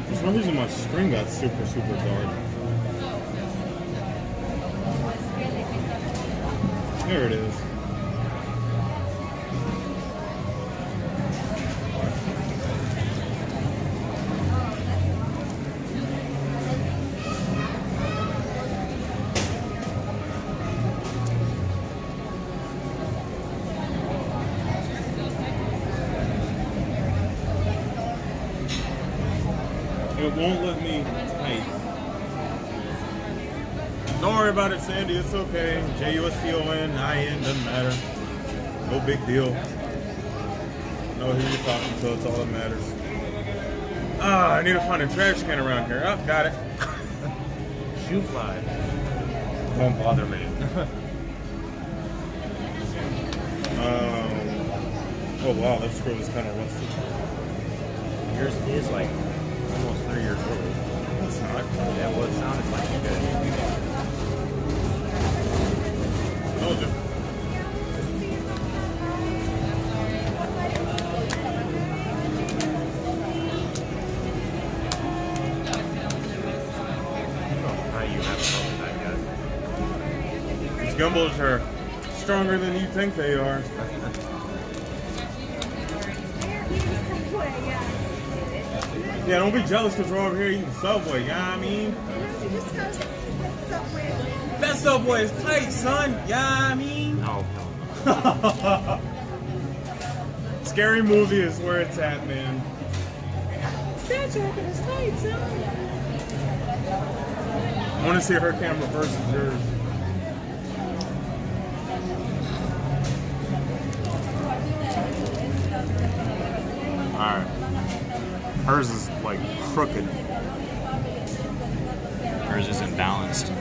For some reason my screen got super dark. There it is. It won't let me type. Don't worry about it, Sandy. It's okay. JUSTONIN, doesn't matter. No big deal. Know who you're talking to. It's all that matters. I need to find a trash can around here. Oh, got it. Shoe fly. Won't bother me. Oh wow, that screw is kind of rusty. Yours is like almost 3 years old. It's not. Yeah, well, it sounded like it did. Told you. These gimbals are stronger than you think they are. Yeah, don't be jealous because we're over here eating Subway, you know what I mean? That Subway is tight, son, you know what I mean? No. Scary Movie is where it's at, man. That jacket is tight, son. I want to see her camera versus yours. Alright. Hers is like crooked. Hers isn't balanced.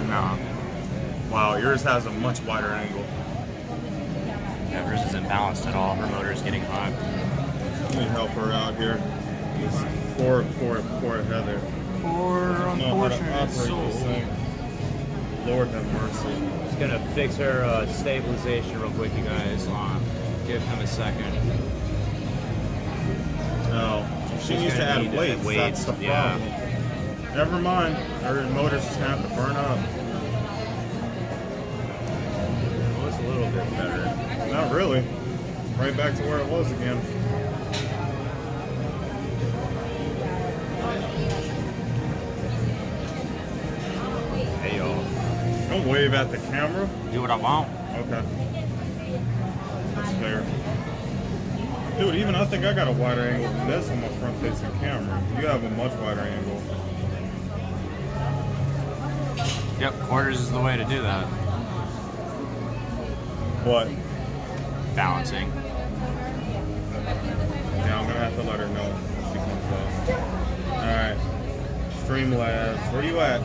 No. Wow, yours has a much wider angle. Yeah, hers isn't balanced at all. Her motor's getting hot. Let me help her out here. This poor Heather. Poor unfortunate soul. This thing. Lord have mercy. Just gonna fix her stabilization real quick, you guys. Give him a second. No. She needs to add weights. That's the problem. Never mind. Her motor's just gonna have to burn up. Oh, it's a little bit better. Not really. Right back to where it was again. Hey, y'all. Don't wave at the camera. Do what I want. Okay. That's fair. Dude, even I think I got a wider angle than this on my front-facing camera. You have a much wider angle. Yep, quarters is the way to do that. What? Balancing. Yeah, I'm gonna have to let her know when she comes up. Alright. Streamlabs. Where you at?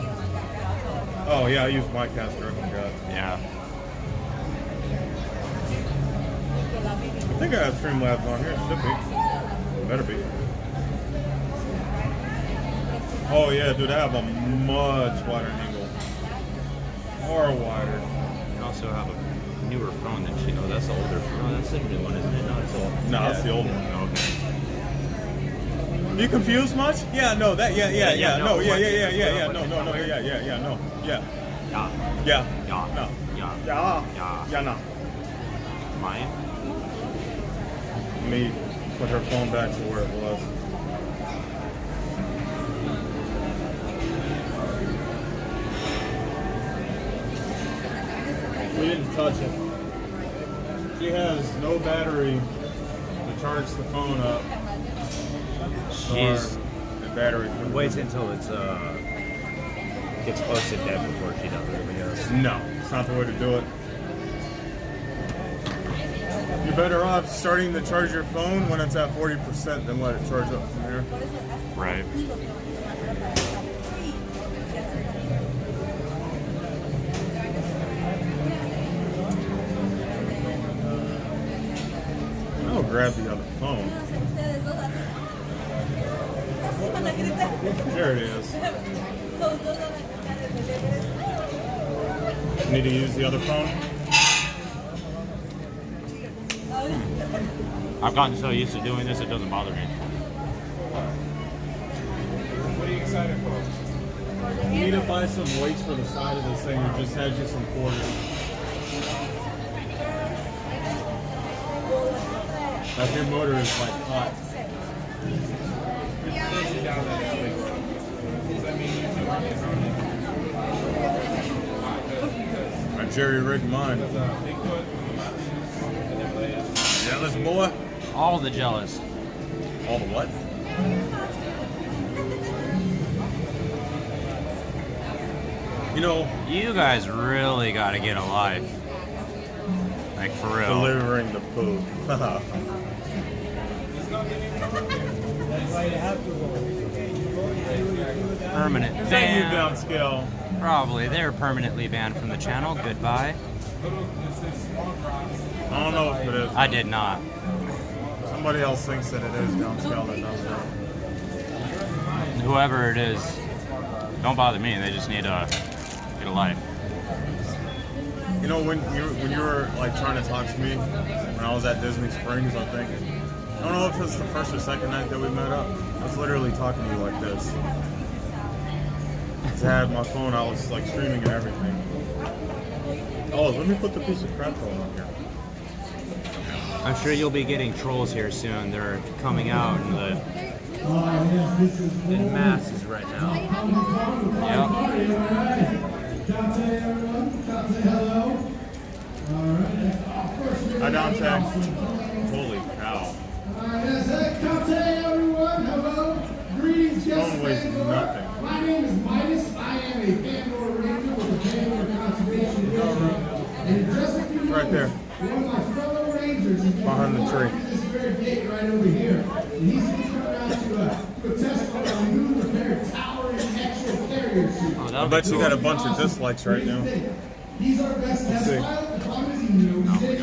Oh yeah, I use my caster. I forgot. Yeah. I think I have Streamlabs on here. It should be. Better be. Oh yeah, dude, I have a much wider angle. Far wider. You also have a newer phone than she. Oh, that's the older phone. No, that's the new one, isn't it? No, it's old. No, that's the old one. Oh, okay. You confused much? Yeah, no, that, yeah, No, no, yeah, no, no, yeah, no, no, no, yeah, no, yeah. Yeah. Yeah. Yeah. No. Yeah. Yeah. Yeah. Yeah, no. Mine? Let me put her phone back to where it was. We didn't touch it. She has no battery to charge the phone up. She's the battery. waits until it's gets close to dead before she does it, I guess. No, it's not the way to do it. You're better off starting to charge your phone when it's at 40% than let it charge up from here. Right. I'll grab the other phone. There it is. Need to use the other phone? I've gotten so used to doing this, it doesn't bother me. What are you excited for? You need to buy some weights for the side of this thing or just had you some quarters. Like your motor is like hot. I jerry rigged mine. Jealous boy? All the jealous. All the what? You know, you guys really got to get a life. Like, for real. Delivering the food. Permanent Is that you ban. downscale? Probably. They're permanently banned from the channel. Goodbye. I don't know if it is. I did not. somebody else thinks that it is downscale that does that. Whoever it is, don't bother me. They just need to get a life. You know, when you were like trying to talk to me when I was at Disney Springs, I think. I don't know if it's the first or second night that we met up. I was literally talking to you like this. I had my phone, I was like streaming and everything. Oh, let me put the piece of crap phone on here. I'm sure you'll be getting trolls here soon. They're coming out in masses right now. Yep. Hi, Dante. Holy cow. Phone weighs nothing. My name is Midas. I am a Pandora Ranger with the Pandora Conservation Program. And just a few right there. One of my fellow Rangers is behind the tree. This very gate right over here. And he's going to come out to test on a newly repaired tower and actual carrier suit. I bet you got a bunch of dislikes right now. He's our best test pilot. The problem is he knows it.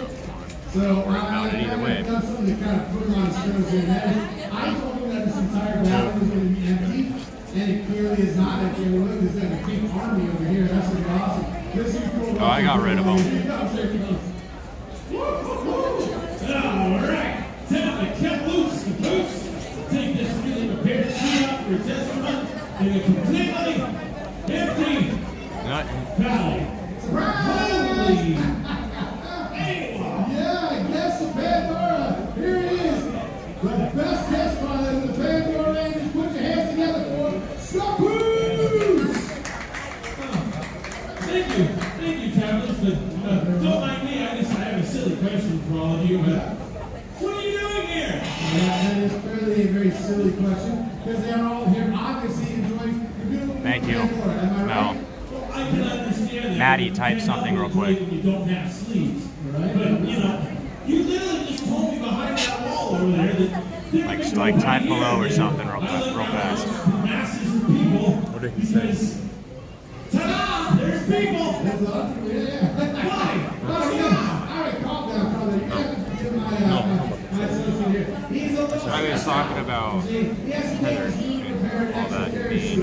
So either way. I've done something to kind of put him on his toes here. I told him that this entire galaxy is going to be empty. And it clearly is not. Actually, look, there's that big army over here. That's going to be awesome. Oh, I got rid of them. Alright, time to cut loose the boots. Take this really prepared suit out for a test run in a completely empty valley. Holy! Yeah, I guess the Pandora. Here it is. The best test pilot in the Pandora Rangers. Put your hands together for Scapoos! Thank you, Travis. But don't mind me. I have a silly question for all of you. What are you doing here? That is clearly a very silly question because they are all here obviously enjoying the beautiful. Thank you. Pandora. Am I No. right? Well, I can understand that. Maddie, type something real quick. You don't have sleeves, right? But you literally just told me behind that wall over there that. Like type below or something real fast. Masses of people. What did he say? Ta-da! There's people! Why? All right, calm down, brother. You have to give my associate here. He's a little... I was talking about Heather and all that being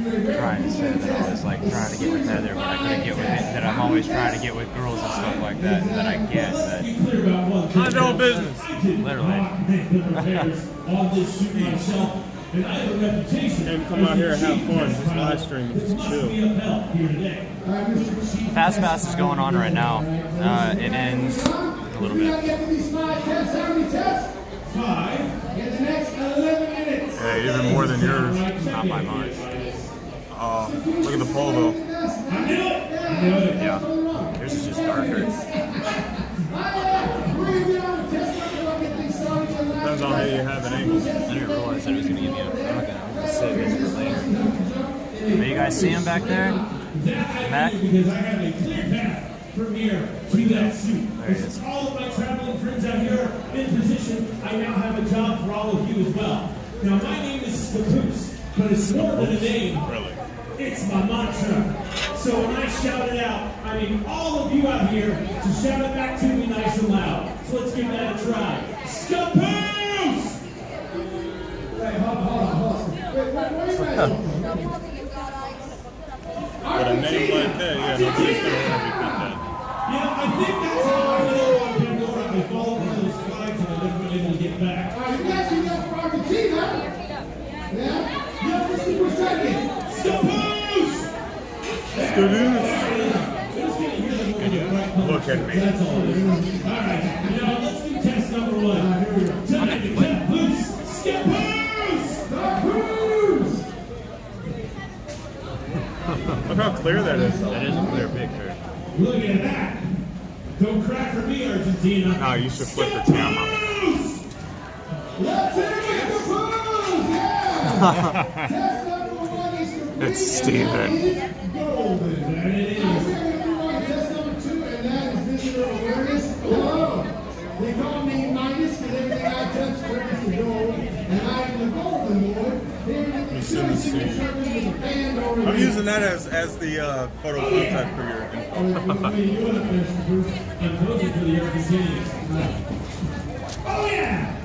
trying to say that I was like trying to get with Heather, but I couldn't get with it. That I'm always trying to get with girls and stuff like that, and that I get that. Mind your own business. Literally. All this shit myself. And I have a reputation. And come out here and have fun. Just live stream and just chill. Fast Pass is going on right now. It ends in a little bit. Yeah, even more than yours. Not by much. Look at the pole though. Yeah. Yours is just darker. Depends on how you have an angle. I didn't realize that he was going to give me I'm going to save this for later. But you guys see him back there? Back? Because I have a clear path from here to that suit. There he is. All of my traveling friends out here in position, I now have a job for all of you as well. Now, my name is Scapoose, but it's more than a name. Really? It's my mantra. So when I shout it out, I need all of you out here to shout it back to me nice and loud. So let's give that a try. Scapoose! Hey, hold on. Wait, wait a minute. With a name like that, yeah, nobody's going to want to repeat that. Yeah, I think that's how I know on Pandora. I followed one of those flags and I never been able to get back. All right, you guys can go for Argentina. Yeah? Yo, let's see what's second. Scapoose! Look at me. That's all. All right, now let's do test number one. Time to cut loose. Scapoose! Scapoose! Look how clear that is. That is a clear picture. Look at that. Don't cry for me, Argentina. No, you should flip the camera. Let's hear it, Scapoose! Yeah! It's Steven. Golden, and it is. Test number 2, and that is visitor awareness. Hello. They call me Midas because everything I touch turns to gold, and I am the golden boy. I'm using that as the photo contact for your Oh yeah!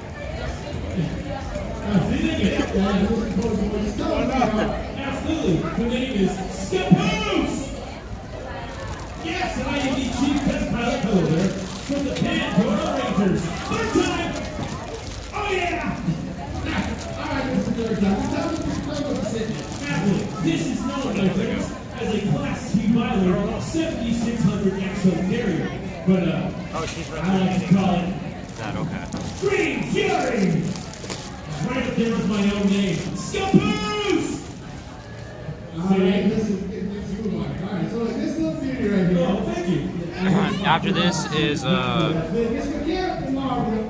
Absolutely. The name is Scapoose! Yes, and I am the chief test pilot builder for the Pandora Rangers. Third time! Oh yeah! Alright, Mr. Third time. Tell me this plane was sitting. Absolutely. This is known, my friends, as a Class T miler 7600 XO carrier. But, oh, she's right. I like to call it Is that okay? Green Fury! Right up there with my own name. Scapoose! Alright, this is good one. Alright, so this little beauty right here. Oh, thank you. After this is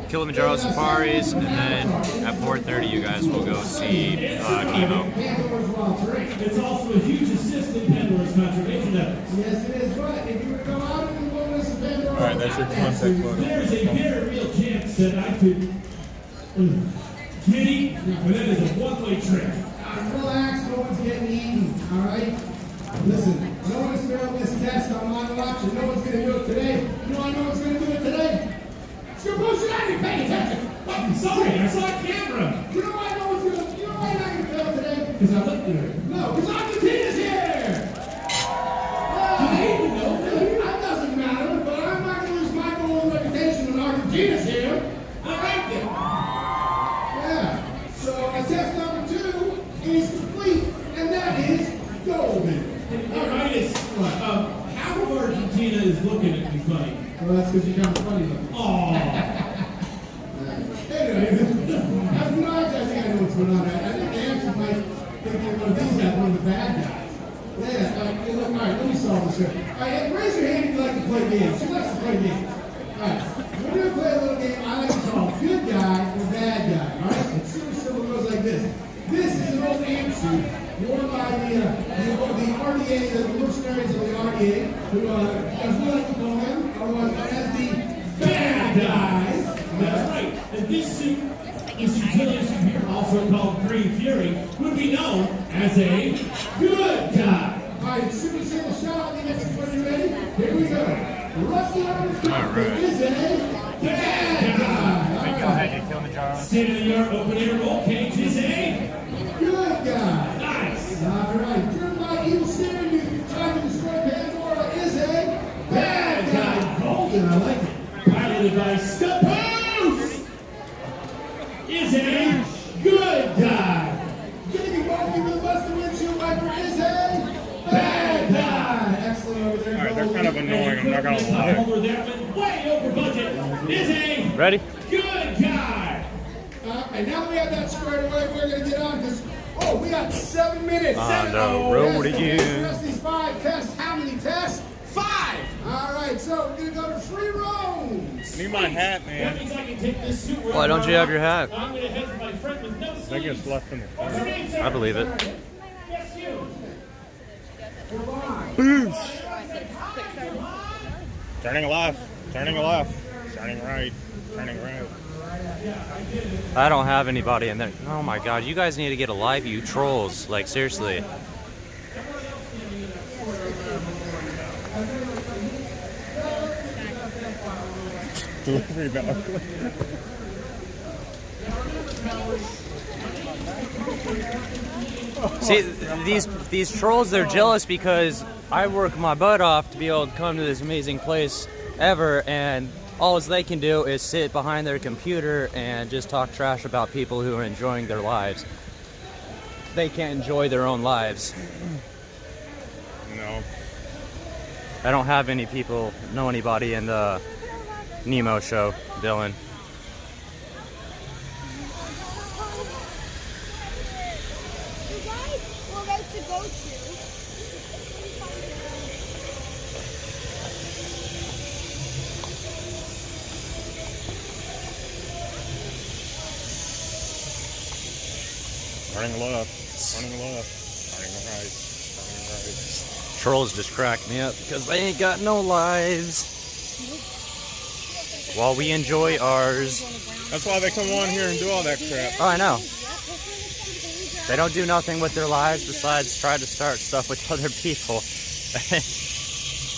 Kilimanjaro Safaris, and then at 4:30 you guys will go see Nemo. It's also a huge assist in Pandora's conservation efforts. Yes, it is, but if you were to go out in the wilderness of Pandora, Alright, that's your contact photo. There's a very real chance that I could Kitty, but that is a one-way trip. relax, no one's getting eaten, alright? Listen, no one's failed this test on my watch, and no one's gonna do it today. You know I know what's gonna do it today? Scapoose, you're not even paying attention! I'm sorry, I saw a camera. You know why no one's gonna, you know why you're not gonna fail today? Because I look good. No, because Argentina's here! Do they even know that? That doesn't matter, but I'm not gonna lose my golden reputation when Argentina's here. I like it. Yeah, so test number 2 is complete, and that is golden. Alright, it's half of Argentina is looking at me funny. Well, that's because you're kind of funny, though. Aww. Anyway, I think I know what's going on. I think the answer might think that one of these guys, one of the bad guys. Yeah, all right, let me solve this here. All right, raise your hand if you like to play games. Who likes to play games? All right, we're going to play a little game I like to call good guy or bad guy. All right, it's super simple. It goes like this. This is an old amp suit worn by the RDA, the mercenaries of the RDA, who, as we like to call them, are known as the bad guys. That's right. And this suit, this utility suit here, also called Green Fury, would be known as a good guy. All right, super simple shot. I think that's when you're ready. Here we go. Rusty on the top is a bad guy. Go ahead, you Kilimanjaro. State-of-the-art open-air roll cage is a good guy. Nice. All right, driven by evil steering wheel, trying to destroy Pandora is a bad guy. Golden, I like it. Piloted by Scapoose is a good guy. Getting walking with a busted windshield wiper is a bad guy. Excellent over there. Alright, they're kind of annoying, I'm not gonna lie. Over there, but way over budget is a Ready? good guy. And now that we have that squared away, we're going to get on because, we got 7 minutes. On the road again. Yes, these 5 tests. How many tests? 5! All right, so we're going to go to free roams. I need my hat, That man. means I can take this suit wherever Why don't you have your hat? I'm going to head to my friend with no I think sleeves. it's left in the car. What's your name, sir? I believe it. Yes, you. Turning left, turning left, turning right, turning right. I don't have anybody in there. Oh my god, you guys need to get a live, you trolls. Like, seriously. Delivery dog. See, these trolls, they're jealous because I work my butt off to be able to come to this amazing place ever, and all they can do is sit behind their computer and just talk trash about people who are enjoying their lives. They can't enjoy their own lives. No. I don't have any people, know anybody in the Nemo show, Dylan. The ride we're about to go to. Turning left, turning left, turning right, turning right. Trolls just crack me up because they ain't got no lives. While we enjoy ours. That's why they come on here and do all that crap. Oh, I know. They don't do nothing with their lives besides try to start stuff with other people.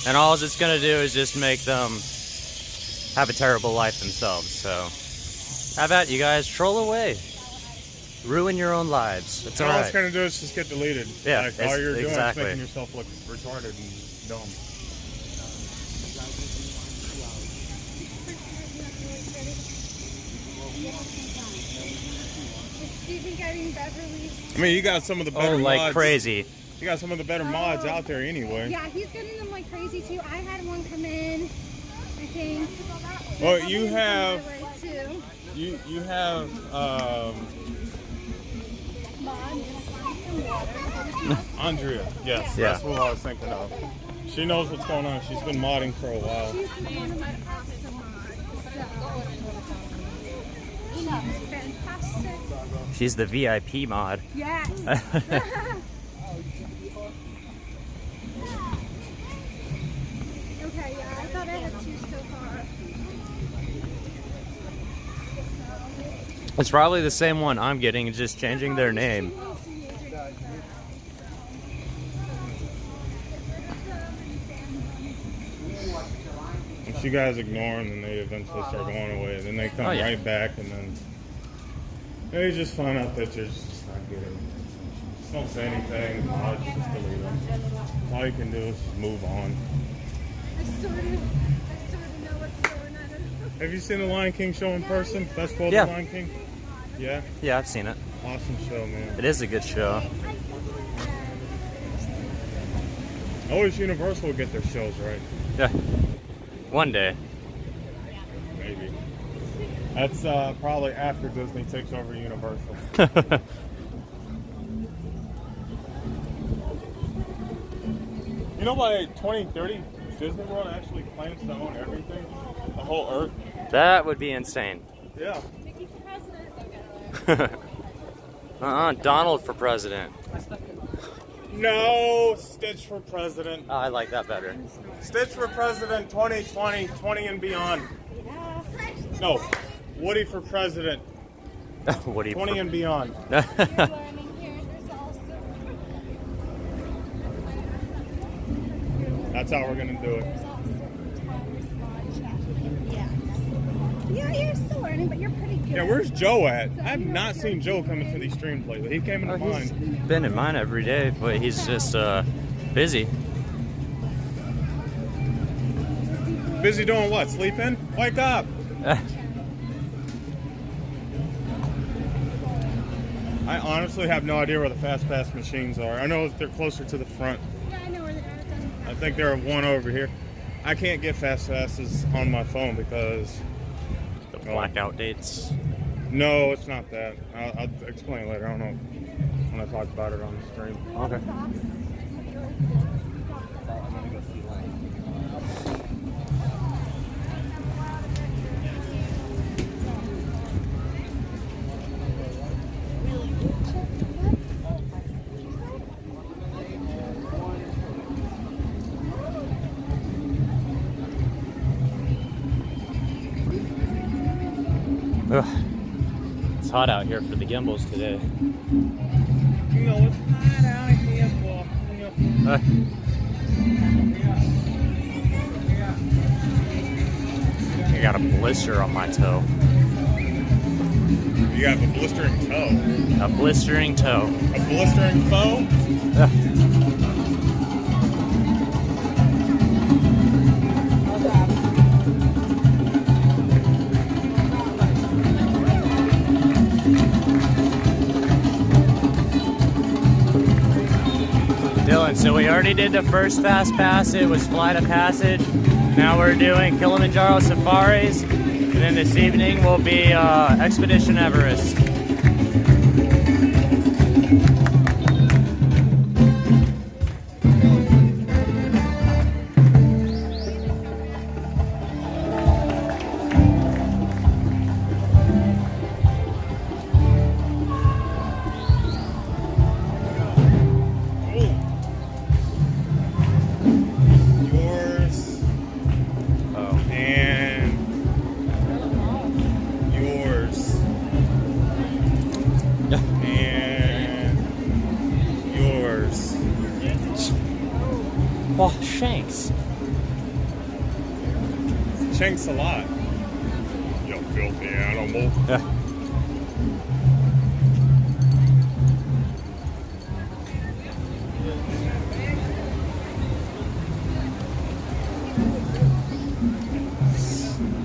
And all it's gonna do is just make them have a terrible life themselves. So, have at you guys, troll away. Ruin your own lives. It's all alright. it's gonna do is just get deleted. Yeah, like, all you're doing exactly. is making yourself look retarded and dumb. I mean, you got some of the better mods. like crazy. You got some of the better mods out there anyway. Yeah, he's getting them like crazy too. I had one come in, I think. Well, you have too. you have Andrea. Yes, Yeah. that's what I was thinking of. She knows what's going on. She's been modding for a while. She's been one of my awesome mods. So, you know, it's fantastic. She's the VIP mod. Yes. Okay, yeah, I thought I had 2 so far. It's probably the same one I'm getting, just changing their name. If you guys ignore them, then they eventually start going away. Then they come right back, and then they just find out that you're just not getting. Just don't say anything. Mods, just delete them. All you can do is just move on. I sort of know what's going on. Have you seen the Lion King show in person? Festival of Yeah. the Lion King? Yeah? Yeah, I've seen it. Awesome show, man. It is a good show. Always Universal will get their shows right. Yeah. One day. Maybe. That's probably after Disney takes over Universal. You know, by 2030, Disney World actually plans to own everything, the whole Earth. That would be insane. Yeah. Donald for president. No, Stitch for president. Oh, I like that better. Stitch for president 2020, 20 and beyond. No, Woody for president. Woody 20 for... and beyond. That's how we're gonna do it. Yeah, you're still learning, but you're pretty good. Yeah, where's Joe at? I have not seen Joe come into these streams lately. He came into mine. He's been in mine every day, but he's just busy. Busy doing what? Sleeping? Wake up! I honestly have no idea where the fast pass machines are. I know they're closer to the front. Yeah, I know where they are. I think there are one over here. I can't get fast passes on my phone because the blackout dates. No, it's not that. I'll explain later. I don't know when I talk about it on the stream. Okay. Ugh. It's hot out here for the gimbals today. You know, it's hot out here for I got a blister on my toe. You have a blistering toe. A blistering toe. A blistering foe? Dylan, so we already did the first fast pass. It was Flight of Passage. Now we're doing Kilimanjaro Safaris. And then this evening will be Expedition Everest. Oh, Shanks. Shanks a lot. You filthy animal.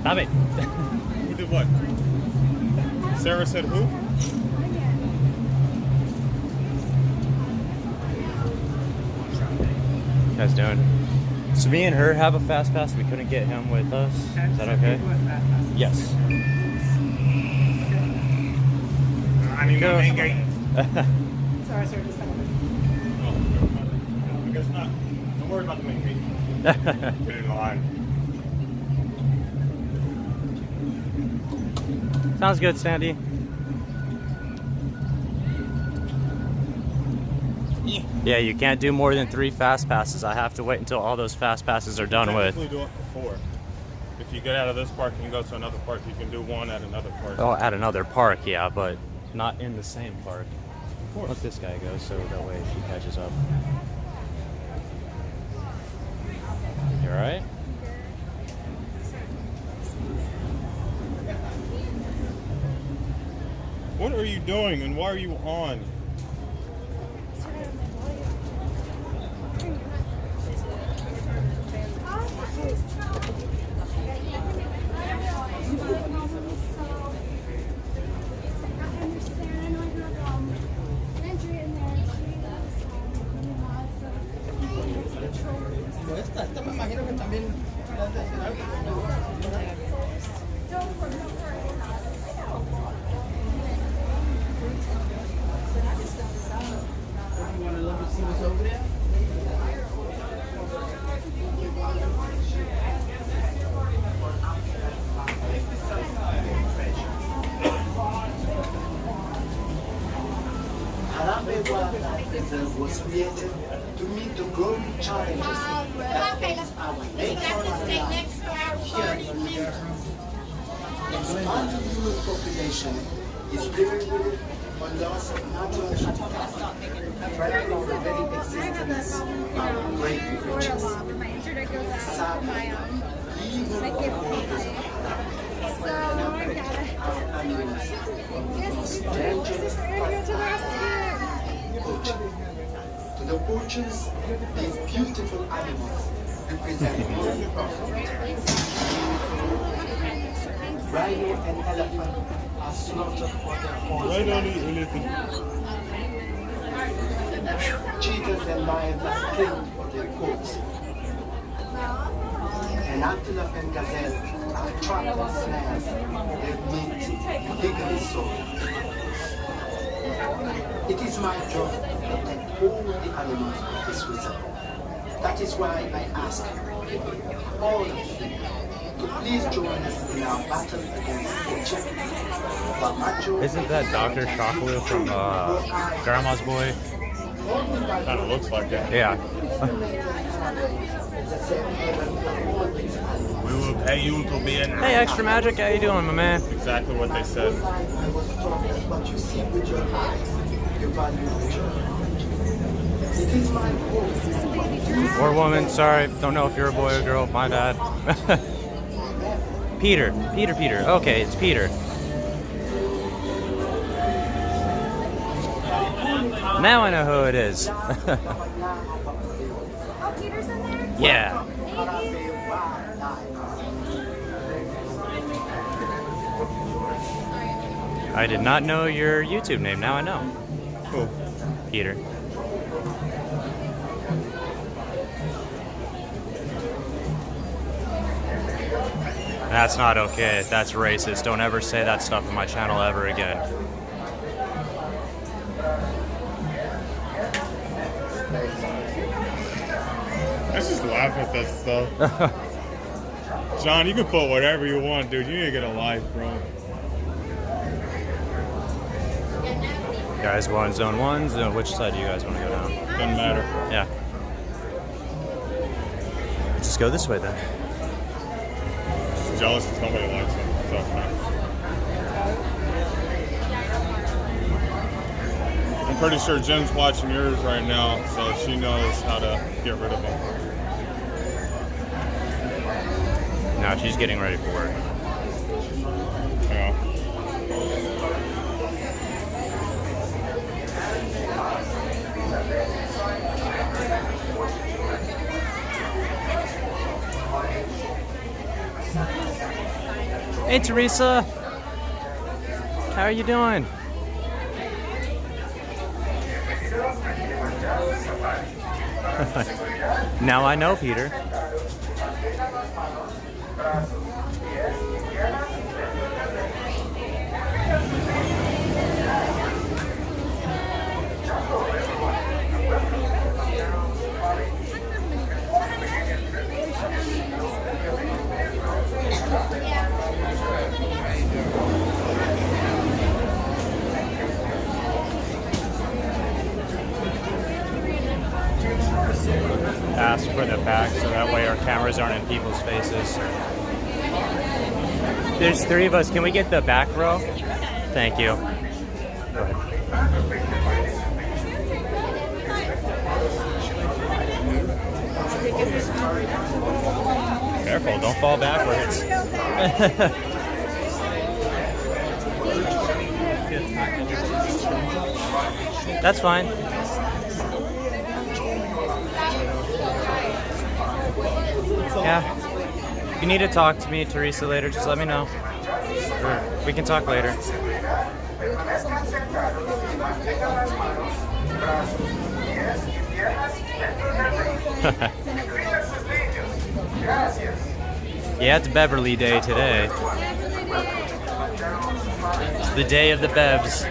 Stop it. Who did what? Sarah said who? What you guys doing? So me and her have a fast pass. We couldn't get him with us. Is that okay? Yes. I need my main gate. Sorry, just I guess not. Don't worry about the main gate. Get in line. Sounds good, Sandy. Yeah, you can't do more than 3 fast passes. I have to wait until all those fast passes are done with. Do it before. If you get out of this park and you go to another park, you can do one at another park. Oh, at another park, yeah, but not in the same park. Of course. Let this guy go so that way she catches up. You alright? What are you doing and why are you on? Esta me imagino que también las de hacer algo. Was created to meet the growing challenges that face our nation here. Expanding human population is living with a loss of natural habitat, threatening the very existence of great creatures. Sadly, evil dangerous to the poachers, these beautiful animals represent one profit. Rhino and elephant are slaughtered for their horns. Cheetahs and lions are killed for their coats. And antelope and gazelle are trapped in snares, their meat legally sold. It is my job to protect all the animals of this reserve. That is why I ask all of you to please join us in our battle against poaching. Isn't that Dr. Shockley from Grandma's Boy? Kind of looks like it. Yeah. We will pay you to be in. Hey, Extra Magic, how you doing, my man? Exactly what they said. What you see with your eyes, you value with your heart. It is my hope. Or woman, sorry, don't know if you're a boy or girl, my bad. Peter. Okay, it's Peter. Now I know who it is. Yeah. I did not know your YouTube name. Now I know. Who? Peter. That's not okay. That's racist. Don't ever say that stuff on my channel ever again. Let's just laugh at that stuff. John, you can put whatever you want, dude. You need to get a life, bro. You guys want zone 1? Which side do you guys want to go down? Doesn't matter. Yeah. Just go this way then. Just jealous because nobody likes him. It's okay. I'm pretty sure Jen's watching yours right now, so she knows how to get rid of him. No, she's getting ready for work. Yeah. Hey, Teresa. How are you doing? Now I know, Peter. Ask for the back so that way our cameras aren't in people's faces. There's 3 of us. Can we get the back row? Thank you. Go ahead. Careful, don't fall backwards. That's fine. Yeah. If you need to talk to me, Teresa, later, just let me know. Or we can talk later. Yeah, it's Beverly Day today. It's the day of the Bevs.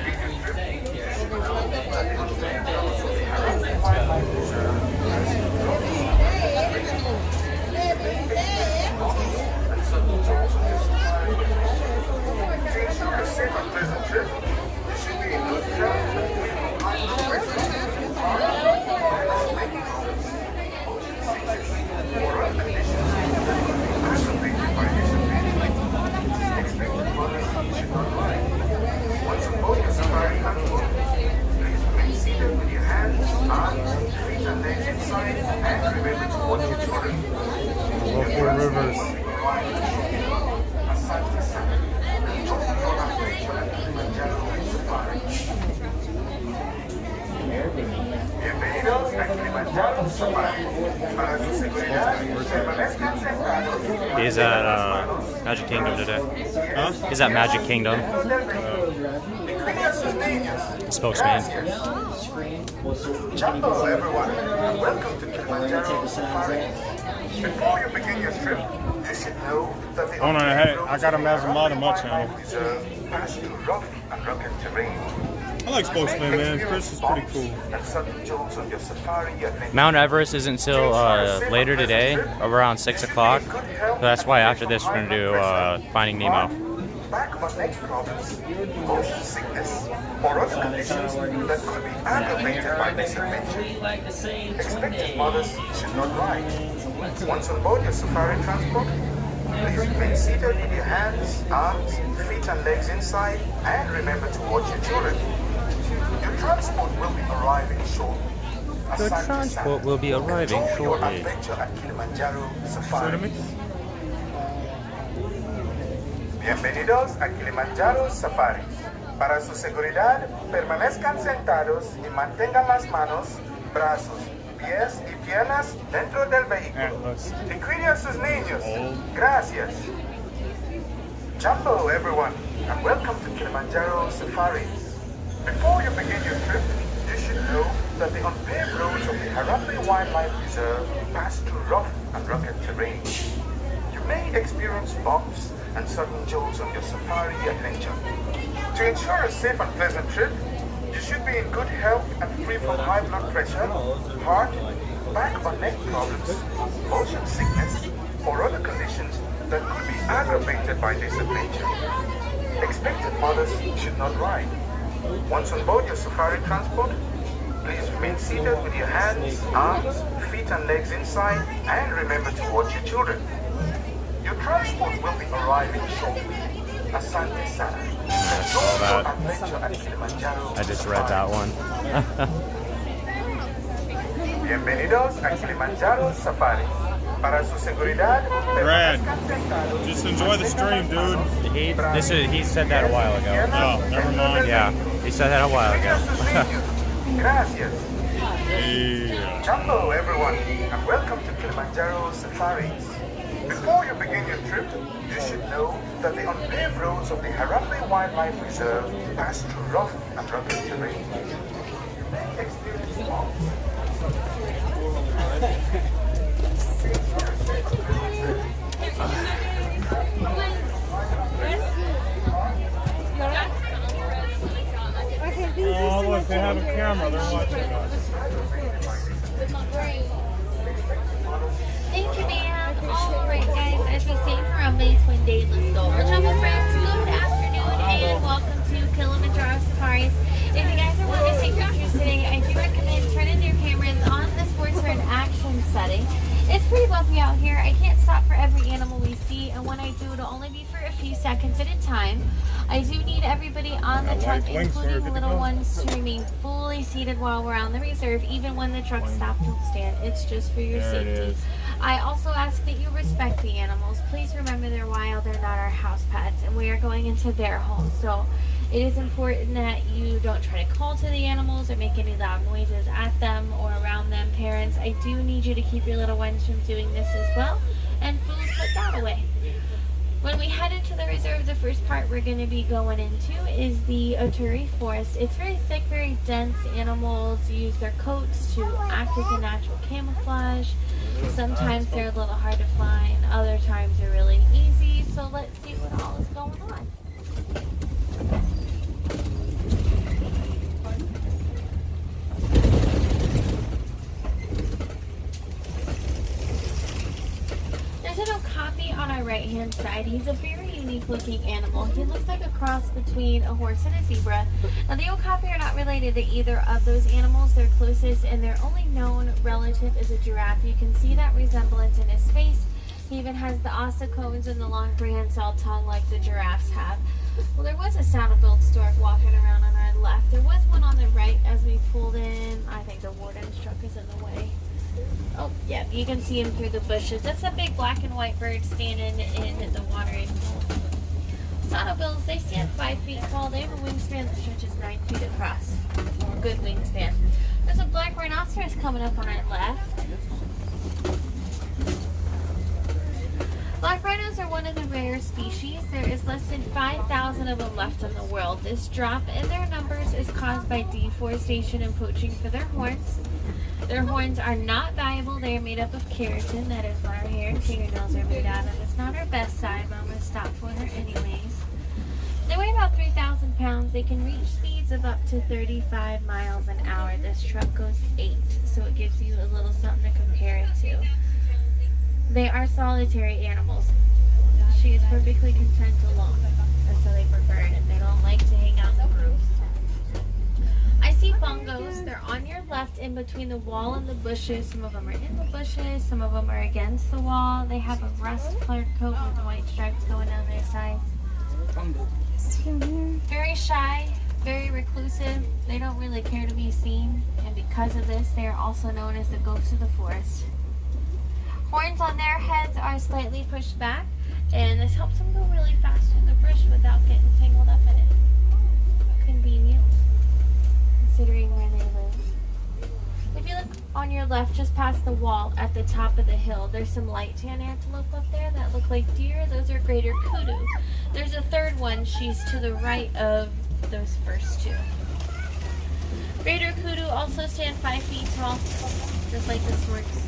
He's at Magic Kingdom today. Huh? He's at Magic Kingdom. Spokesman. Jumbo, everyone, and welcome to Kilimanjaro Safari. Before you begin your trip, you should know that the I got him as a mod on my channel. reserve pass through rough and rugged terrain. I like Spokesman, man. Chris is pretty cool. And sudden jolts on your safari adventure. Mount Everest isn't until later today, around 6 o'clock. So that's why after this we're going to do Finding Nemo. Back or neck problems, motion sickness, or other conditions that could be aggravated by this adventure. Expected mothers should not ride. Once on board your safari transport, please remain seated with your hands, arms, feet and legs inside, and remember to watch your children. Your transport will be arriving shortly. The transport will be arriving Enjoy your shortly. adventure at Kilimanjaro Safari. Bienvenidos a Kilimanjaro Safaris. Para su seguridad, permanezcan sentados y mantengan las manos, brazos, pies y piernas dentro del vehículo. Y cuide a sus niños. Gracias. Jumbo, everyone, and welcome to Kilimanjaro Safaris. Before you begin your trip, you should know that the unpaved roads of the Harambe Wildlife Reserve pass through rough and rugged terrain. You may experience bumps and sudden jolts on your safari adventure. To ensure a safe and pleasant trip, you should be in good health and free from high blood pressure, heart, back or neck problems, motion sickness, or other conditions that could be aggravated by this adventure. Expected mothers should not ride. Once on board your safari transport, please remain seated with your hands, arms, feet and legs inside, and remember to watch your children. Your transport will be arriving shortly. Asante Sana. All that. I just read that one. Bienvenidos a Kilimanjaro Safari. Para su seguridad, Brad, just enjoy the stream, dude. He said that a while ago. Oh, never mind. Yeah, he said that a while ago. Gracias. Yeah. Jumbo, everyone, and welcome to Kilimanjaro Safaris. Before you begin your trip, you should know that the unpaved roads of the Harappi Wildlife Reserve pass through rough and rugged terrain. You may experience Oh, look, they have a camera. They're watching us. Thank you, ma'am. Alright, guys, as we say for Rumbay's Twin Day, let's go. Well, travel friends, good afternoon and welcome to Kilimanjaro Safaris. If you guys are wanting to take pictures today, I do recommend turning your cameras on the sports or an action setting. It's pretty bumpy out here. I can't stop for every animal we see, and when I do, it'll only be for a few seconds at a time. I do need everybody on the truck, including little ones, to remain fully seated while we're on the reserve, even when the truck stops and stand. It's just for your safety. I also ask that you respect the animals. Please remember they're wild, they're not our house pets, and we are going into their home. So it is important that you don't try to call to the animals or make any loud noises at them or around them. Parents, I do need you to keep your little ones from doing this as well. And food, put that away. When we head into the reserve, the first part we're going to be going into is the Oturi Forest. It's very thick, very dense. Animals use their coats to act as a natural camouflage. Sometimes they're a little hard to find, other times they're really easy. So let's see what all is going on. There's an okapi on our right hand side. He's a very unique looking animal. He looks like a cross between a horse and a zebra. Now the okapi are not related to either of those animals. They're closest and their only known relative is a giraffe. You can see that resemblance in his face. He even has the ossicones and the long prehensile tongue like the giraffes have. Well, there was a saddle-billed stork walking around on our left. There was one on the right as we pulled in. I think the warden's truck is in the way. Oh, yeah, you can see him through the bushes. That's a big black and white bird standing in the watering hole. Saddlebills, they stand 5 feet tall. They have a wingspan that stretches 9 feet across. Good wingspan. There's a black rhinoceros coming up on our left. Black rhinos are one of the rare species. There is less than 5,000 of them left in the world. This drop in their numbers is caused by deforestation and poaching for their horns. Their horns are not valuable. They are made up of keratin. That is what our hair and fingernails are made out of. It's not our best side, but I'm going to stop for her anyways. They weigh about 3,000 pounds. They can reach speeds of up to 35 miles an hour. This truck goes 8, so it gives you a little something to compare it to. They are solitary animals. She is perfectly content alone. That's how they prefer it, and they don't like to hang out in groups. I see bongos. They're on your left in between the wall and the bushes. Some of them are in the bushes. Some of them are against the wall. They have a rust colored coat with white stripes going down their sides. Very shy, very reclusive. They don't really care to be seen. And because of this, they are also known as the ghosts of the forest. Horns on their heads are slightly pushed back, and this helps them go really fast through the brush without getting tangled up in it. Convenient, considering where they live. If you look on your left, just past the wall at the top of the hill, there's some light tan antelope up there that look like deer. Those are greater kudu. There's a third one. She's to the right of those first two. Greater kudu also stand 5 feet tall, just like the storks.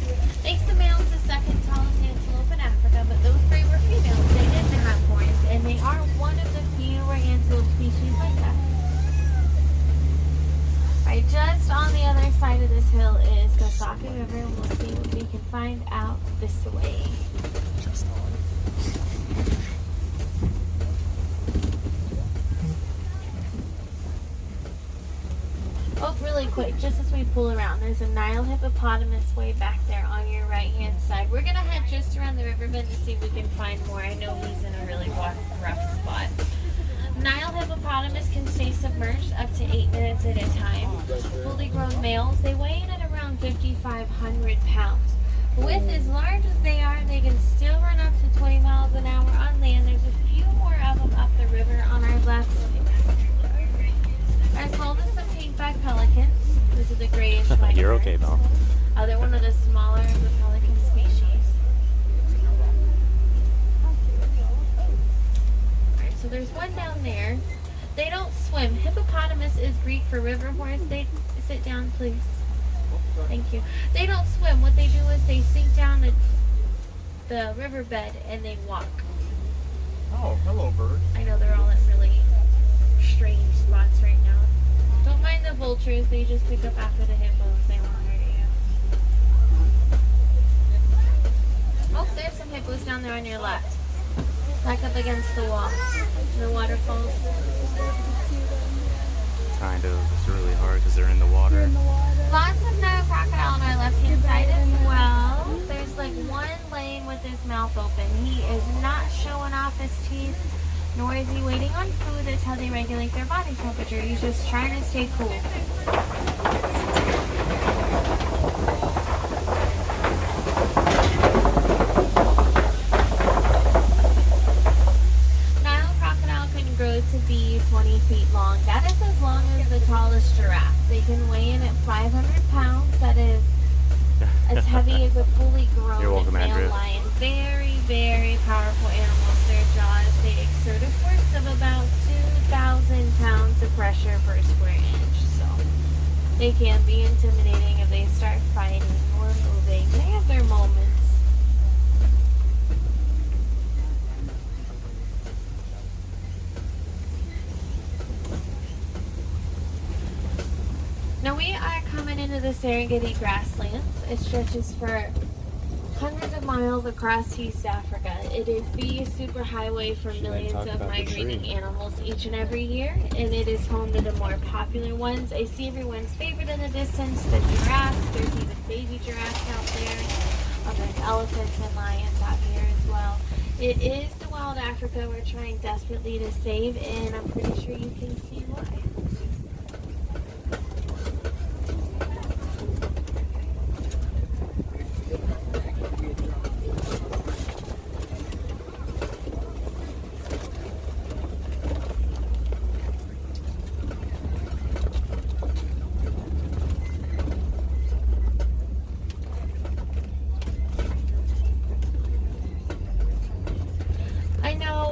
Makes the males the second tallest antelope in Africa, but those three were females. They didn't have horns, and they are one of the fewer antelope species like that. Right, just on the other side of this hill is the Saki River, and we'll see what we can find out this way. Oh, really quick, just as we pull around, there's a Nile hippopotamus way back there on your right-hand side. We're going to head just around the river bend to see if we can find more. I know he's in a really rough spot. Nile hippopotamus can stay submerged up to 8 minutes at a time. Fully grown males, they weigh in at around 5,500 pounds. With as large as they are, they can still run up to 20 miles an hour on land. There's a few more of them up the river on our left. As well as some pink-backed pelicans. These are the grayish white. You're okay, Mel. They're one of the smaller of the pelican species. Hippos is Greek for river horse. They sit down, please. Thank you. They don't swim. What they do is they sink down the riverbed and they walk. Oh, hello, bird. I know they're all at really strange spots right now. Don't mind the vultures. They just pick up after the hippos. They won't hurt you. Oh, there's some hippos down there on your left. Back up against the wall. The waterfalls. Kind of. It's really hard because they're in the water. Lots of Nile crocodile on our left-hand side as well. There's like one laying with his mouth open. He is not showing off his teeth, nor is he waiting on food. That's how they regulate their body temperature. He's just trying to stay cool. Nile crocodile can grow to be 20 feet long. That is as long as the tallest giraffe. They can weigh in at 500 pounds. That is as heavy as a fully grown male lion. Very, very powerful animals. Their jaws, they exert a force of about 2,000 pounds of pressure per square inch. So they can be intimidating if they start fighting or moving. They have their moments. Now we are coming into the Serengeti grasslands. It stretches for hundreds of miles across East Africa. It is the superhighway for millions of migrating animals each and every year, and it is home to the more popular ones. I see everyone's favorite in the distance, the giraffes. There's even baby giraffes out there. There's elephants and lions out here as well. It is the wild Africa we're trying desperately to save, and I'm pretty sure you can see why.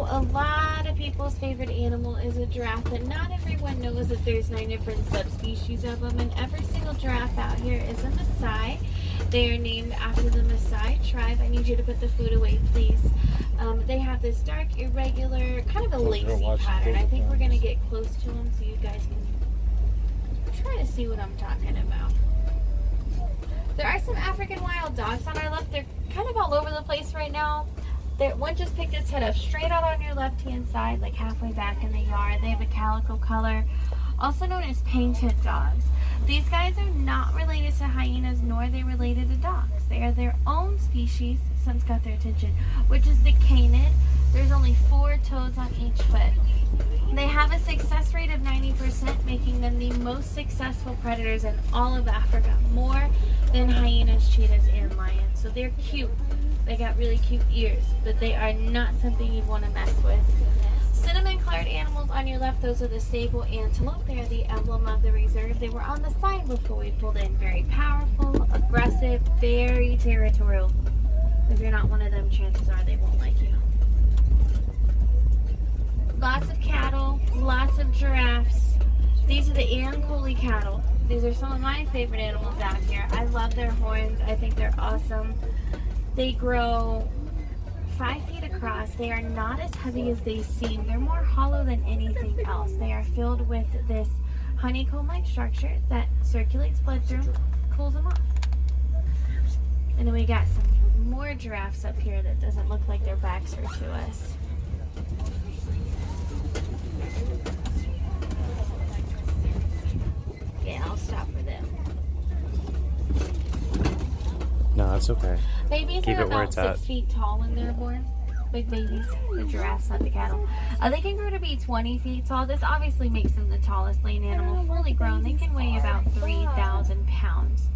A lot of people's favorite animal is a giraffe, but not everyone knows that there's 9 different subspecies of them, and every single giraffe out here is a Maasai. They are named after the Maasai tribe. I need you to put the food away, please. They have this dark, irregular, kind of a lacy pattern. I think we're going to get close to them so you guys can try to see what I'm talking about. There are some African wild dogs on our left. They're kind of all over the place right now. One just picked its head up straight out on your left-hand side, like halfway back in the yard. They have a calico color, also known as painted dogs. These guys are not related to hyenas, nor are they related to dogs. They are their own species. Something's got their attention, which is the canid. There's only 4 toes on each foot. They have a success rate of 90%, making them the most successful predators in all of Africa, more than hyenas, cheetahs, and lions. So they're cute. They got really cute ears, but they are not something you'd want to mess with. Cinnamon-colored animals on your left, those are the sable antelope. They are the emblem of the reserve. They were on the sign before we pulled in. Very powerful, aggressive, very territorial. If you're not one of them, chances are they won't like you. Lots of cattle, lots of giraffes. These are the Ankole cattle. These are some of my favorite animals out here. I love their horns. I think they're awesome. They grow 5 feet across. They are not as heavy as they seem. They're more hollow than anything else. They are filled with this honeycomb-like structure that circulates blood through, cools them off. And then we got some more giraffes up here that doesn't look like their backs are to us. Yeah, I'll stop for them. No, that's okay. Babies Keep are it where about it's 6 at. feet tall when they're born. Big babies, the giraffes, not the cattle. They can grow to be 20 feet tall. This obviously makes them the tallest land animal. Fully grown, they can weigh about 3,000 pounds.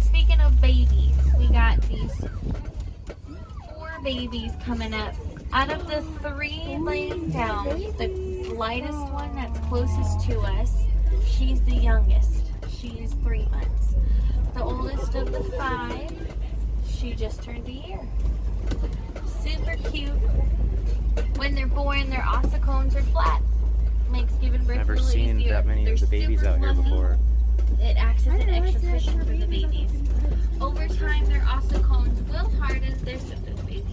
Speaking of babies, we got these 4 babies coming up. Out of the 3 laying down, the lightest one that's closest to us, she's the youngest. She's 3 months. The oldest of the 5, she just turned a year. Super cute. When they're born, their ossicones are flat. makes giving birth Never a little seen easier. that many They're of the babies super out here fluffy. before. It acts as an extra cushion for the babies. Over time, their ossicones will harden. Their symptoms, baby,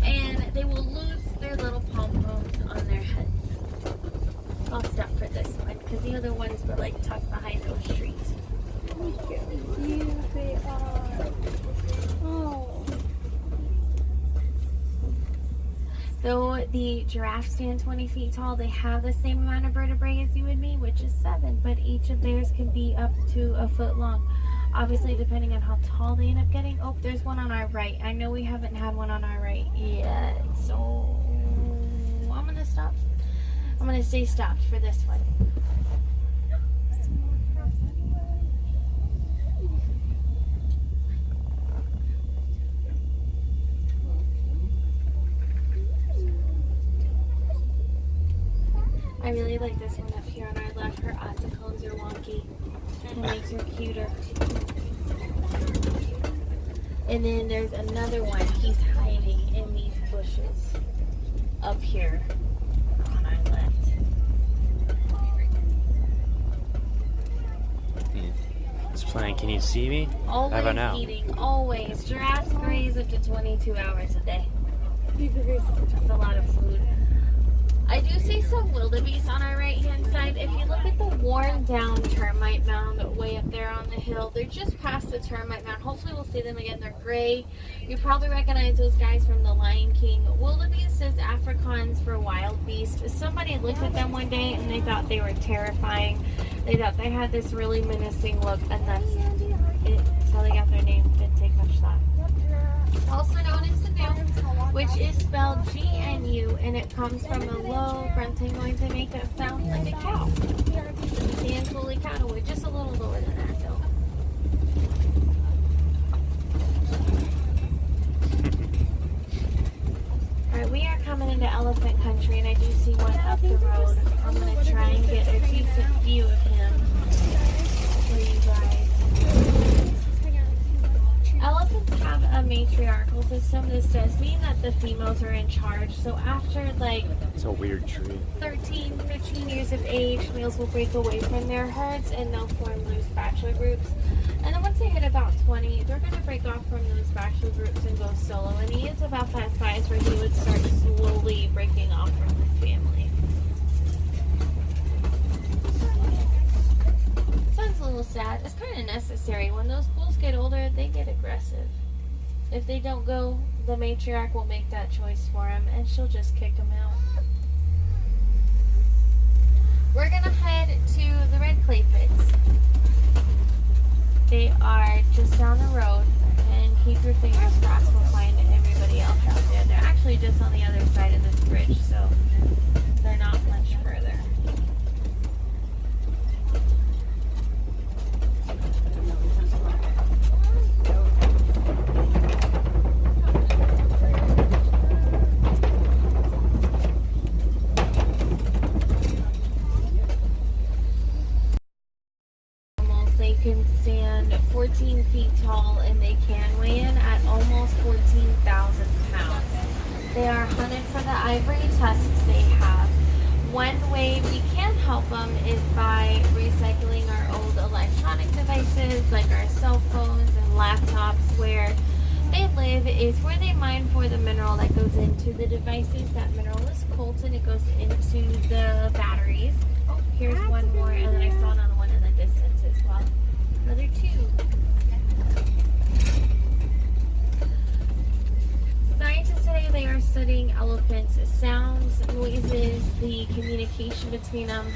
and they will lose their little pom-poms on their heads. I'll stop for this one because the other ones were like tucked behind those trees. Look how cute they are. Oh. Though the giraffes stand 20 feet tall, they have the same amount of vertebrae as you and me, which is 7, but each of theirs can be up to a foot long. Obviously, depending on how tall they end up getting. Oh, there's one on our right. I know we haven't had one on our right yet, so I'm going to stop. I'm going to stay stopped for this one. I really like this one up here on our left. Her ossicones are wonky. It makes her cuter. And then there's another one. He's hiding in these bushes up here on our left. It's playing, can you see me? Always How about now? eating, always. Giraffes graze up to 22 hours a day. That's a lot of food. I do see some wildebeest on our right hand side. If you look at the worn down termite mound way up there on the hill, they're just past the termite mound. Hopefully we'll see them again. They're gray. You probably recognize those guys from The Lion King. Wildebeest is Afrikaans for wild beast. Somebody looked at them one day and they thought they were terrifying. They thought they had this really menacing look, and that's it. That's how they got their name. Didn't take much thought. Also known as the gnu, which is spelled G-N-U, and it comes from a low grunting noise to make that sound like a cow. Stand fully cattle, just a little lower than that though. Alright, we are coming into elephant country, and I do see one up the road. I'm going to try and get a decent view of him for you guys. Elephants have a matriarchal system. This does mean that the females are in charge. So after like It's a weird tree. 13, 15 years of age, males will break away from their herds and they'll form loose bachelor groups. And then once they hit about 20, they're going to break off from those bachelor groups and go solo. And he is about that size where he would start slowly breaking off from his family. Sounds a little sad. It's kind of necessary. When those bulls get older, they get aggressive. If they don't go, the matriarch will make that choice for him, and she'll just kick him out. We're gonna head to the red clay pits. They are just down the road, and keep your fingers crossed we'll find everybody else out there. They're actually just on the other side of this bridge, so they're not much further. They can stand 14 feet tall, and they can weigh in at almost 14,000 pounds. They are hunted for the ivory tusks they have. One way we can help them is by recycling our old electronic devices like our cell phones and laptops. Where they live is where they mine for the mineral that goes into the devices. That mineral is coltan. It goes into the batteries. Oh, here's one more, and then I saw another one in the distance as well. Another 2. Scientists today, they are studying elephants' sounds, noises, the communication between them,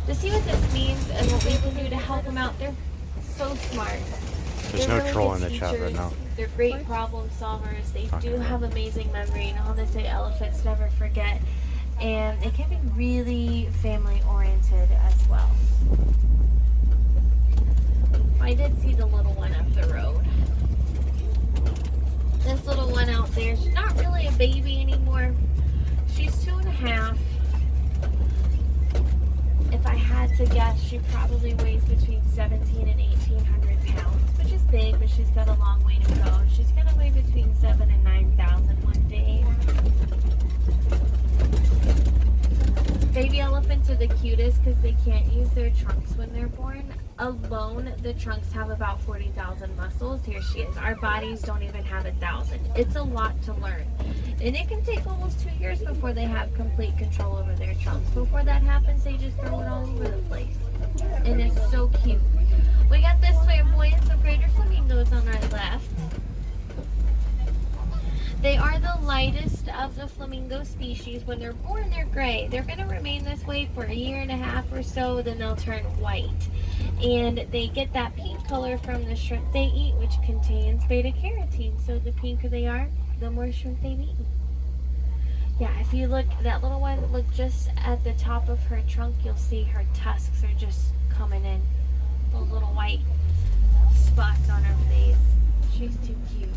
to see what this means and what we can do to help them out. They're so smart. There's no troll in the chat right now. They're great problem solvers. They do have amazing memory. You know how they say elephants never forget. And they can be really family oriented as well. I did see the little one up the road. This little one out there, she's not really a baby anymore. She's 2.5. If I had to guess, she probably weighs between 17 and 1,800 pounds, which is big, but she's got a long way to go. She's going to weigh between 7,000 and 9,000 one day. Baby elephant infants are the cutest because they can't use their trunks when they're born. Alone, the trunks have about 40,000 muscles. Here she is. Our bodies don't even have 1,000. It's a lot to learn. And it can take almost 2 years before they have complete control over their trunks. Before that happens, they just throw it all over the place. And it's so cute. We got this flamboyance of greater flamingos on our left. They are the lightest of the flamingo species. When they're born, they're gray. They're going to remain this way for 1.5 years or so, then they'll turn white. And they get that pink color from the shrimp they eat, which contains beta-carotene. So the pinker they are, the more shrimp they've eaten. Yeah, if you look, that little one, look just at the top of her trunk, you'll see her tusks are just coming in. Those little white spots on her face. She's too cute.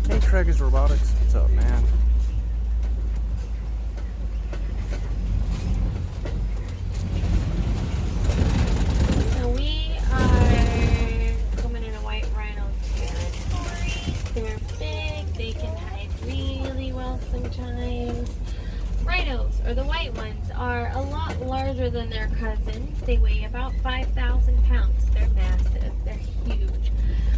Hey, Craig's Robotics. What's up, man? So we are coming in a white rhino territory. They're big. They can hide really well sometimes. Rhinos, or the white ones, are a lot larger than their cousins. They weigh about 5,000 pounds. They're massive. They're huge.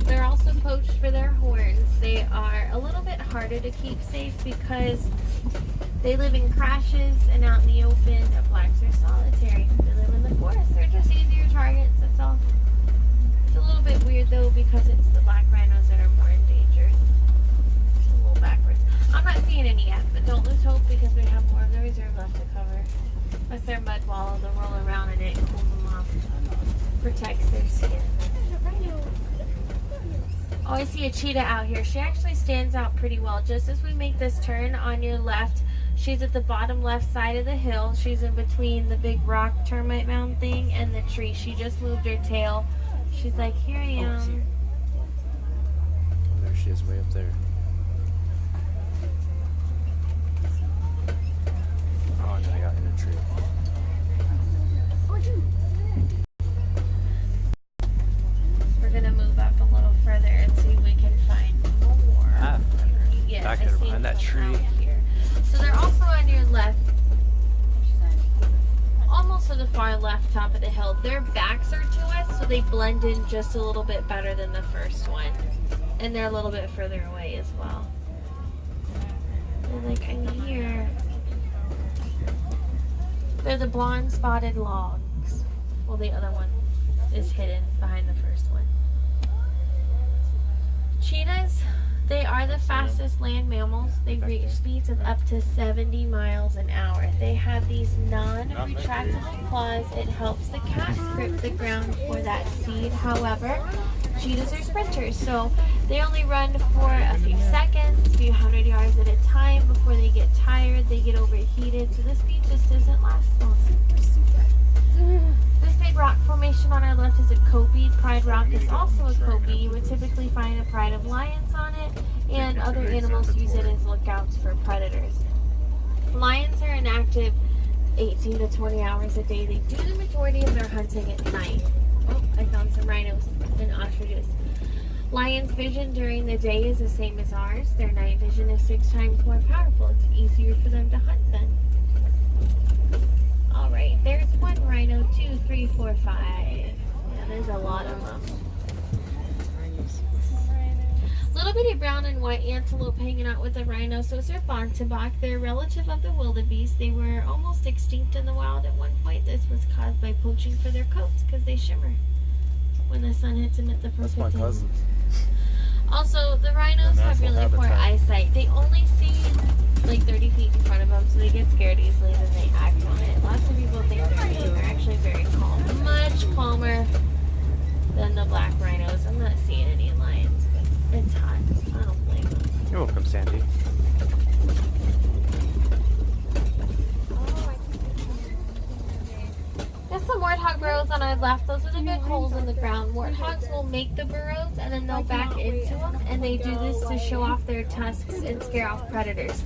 They're also poached for their horns. They are a little bit harder to keep safe because they live in crashes and out in the open. The blacks are solitary. They live in the forest. They're just easier targets, that's all. It's a little bit weird though because it's the black rhinos that are more endangered. It's a little backwards. I'm not seeing any yet, but don't lose hope because we have more of the reserve left to cover. That's their mud wallow. They'll roll around and it cools them off. Protects their skin. Oh, I see a cheetah out here. She actually stands out pretty well. Just as we make this turn on your left, she's at the bottom left side of the hill. She's in between the big rock termite mound thing and the tree. She just moved her tail. She's like, here I am. Oh, there she is, way up there. Oh, and then I got in a tree. We're going to move up a little further and see if we can find more. Ah, Yeah, back I there see behind that some tree. out here. So they're also on your left, almost to the far left top of the hill. Their backs are to us, so they blend in just a little bit better than the first one. And they're a little bit further away as well. And like I'm here. They're the blonde spotted logs. Well, the other one is hidden behind the first one. Cheetahs, they are the fastest land mammals. They reach speeds of up to 70 miles an hour. They have these non-retractable claws. It helps the cat grip the ground for that speed. However, cheetahs are sprinters, so they only run for a few seconds, a few hundred yards at a time before they get tired, they get overheated, so the speed just doesn't last long. This big rock formation on our left is a copie. Pride Rock is also a copie. You would typically find a pride of lions on it, and other animals use it as lookouts for predators. Lions are inactive 18 to 20 hours a day. They do the majority of their hunting at night. Oh, I found some rhinos and ostriches. Lions' vision during the day is the same as ours. Their night vision is 6 times more powerful. It's easier for them to hunt then. Alright, there's one rhino, 2, 3, 4, 5. Yeah, there's a lot of them. Little bitty brown and white antelope hanging out with the rhinos. Those are bontebok. They're a relative of the wildebeest. They were almost extinct in the wild at one point. This was caused by poaching for their coats because they shimmer when the sun hits them at the perfect time. That's my cousins. Also, the rhinos have really poor eyesight. They only see like 30 feet in front of them, so they get scared easily, then they act on it. Lots of people think they're mean. They're actually very calm. Much calmer than the black rhinos. I'm not seeing any lions, but it's hot. I don't blame them. You're welcome, Sandy. There's some warthog burrows on our left. Those are the big holes in the ground. Warthogs will make the burrows and then they'll back into them, and they do this to show off their tusks and scare off predators.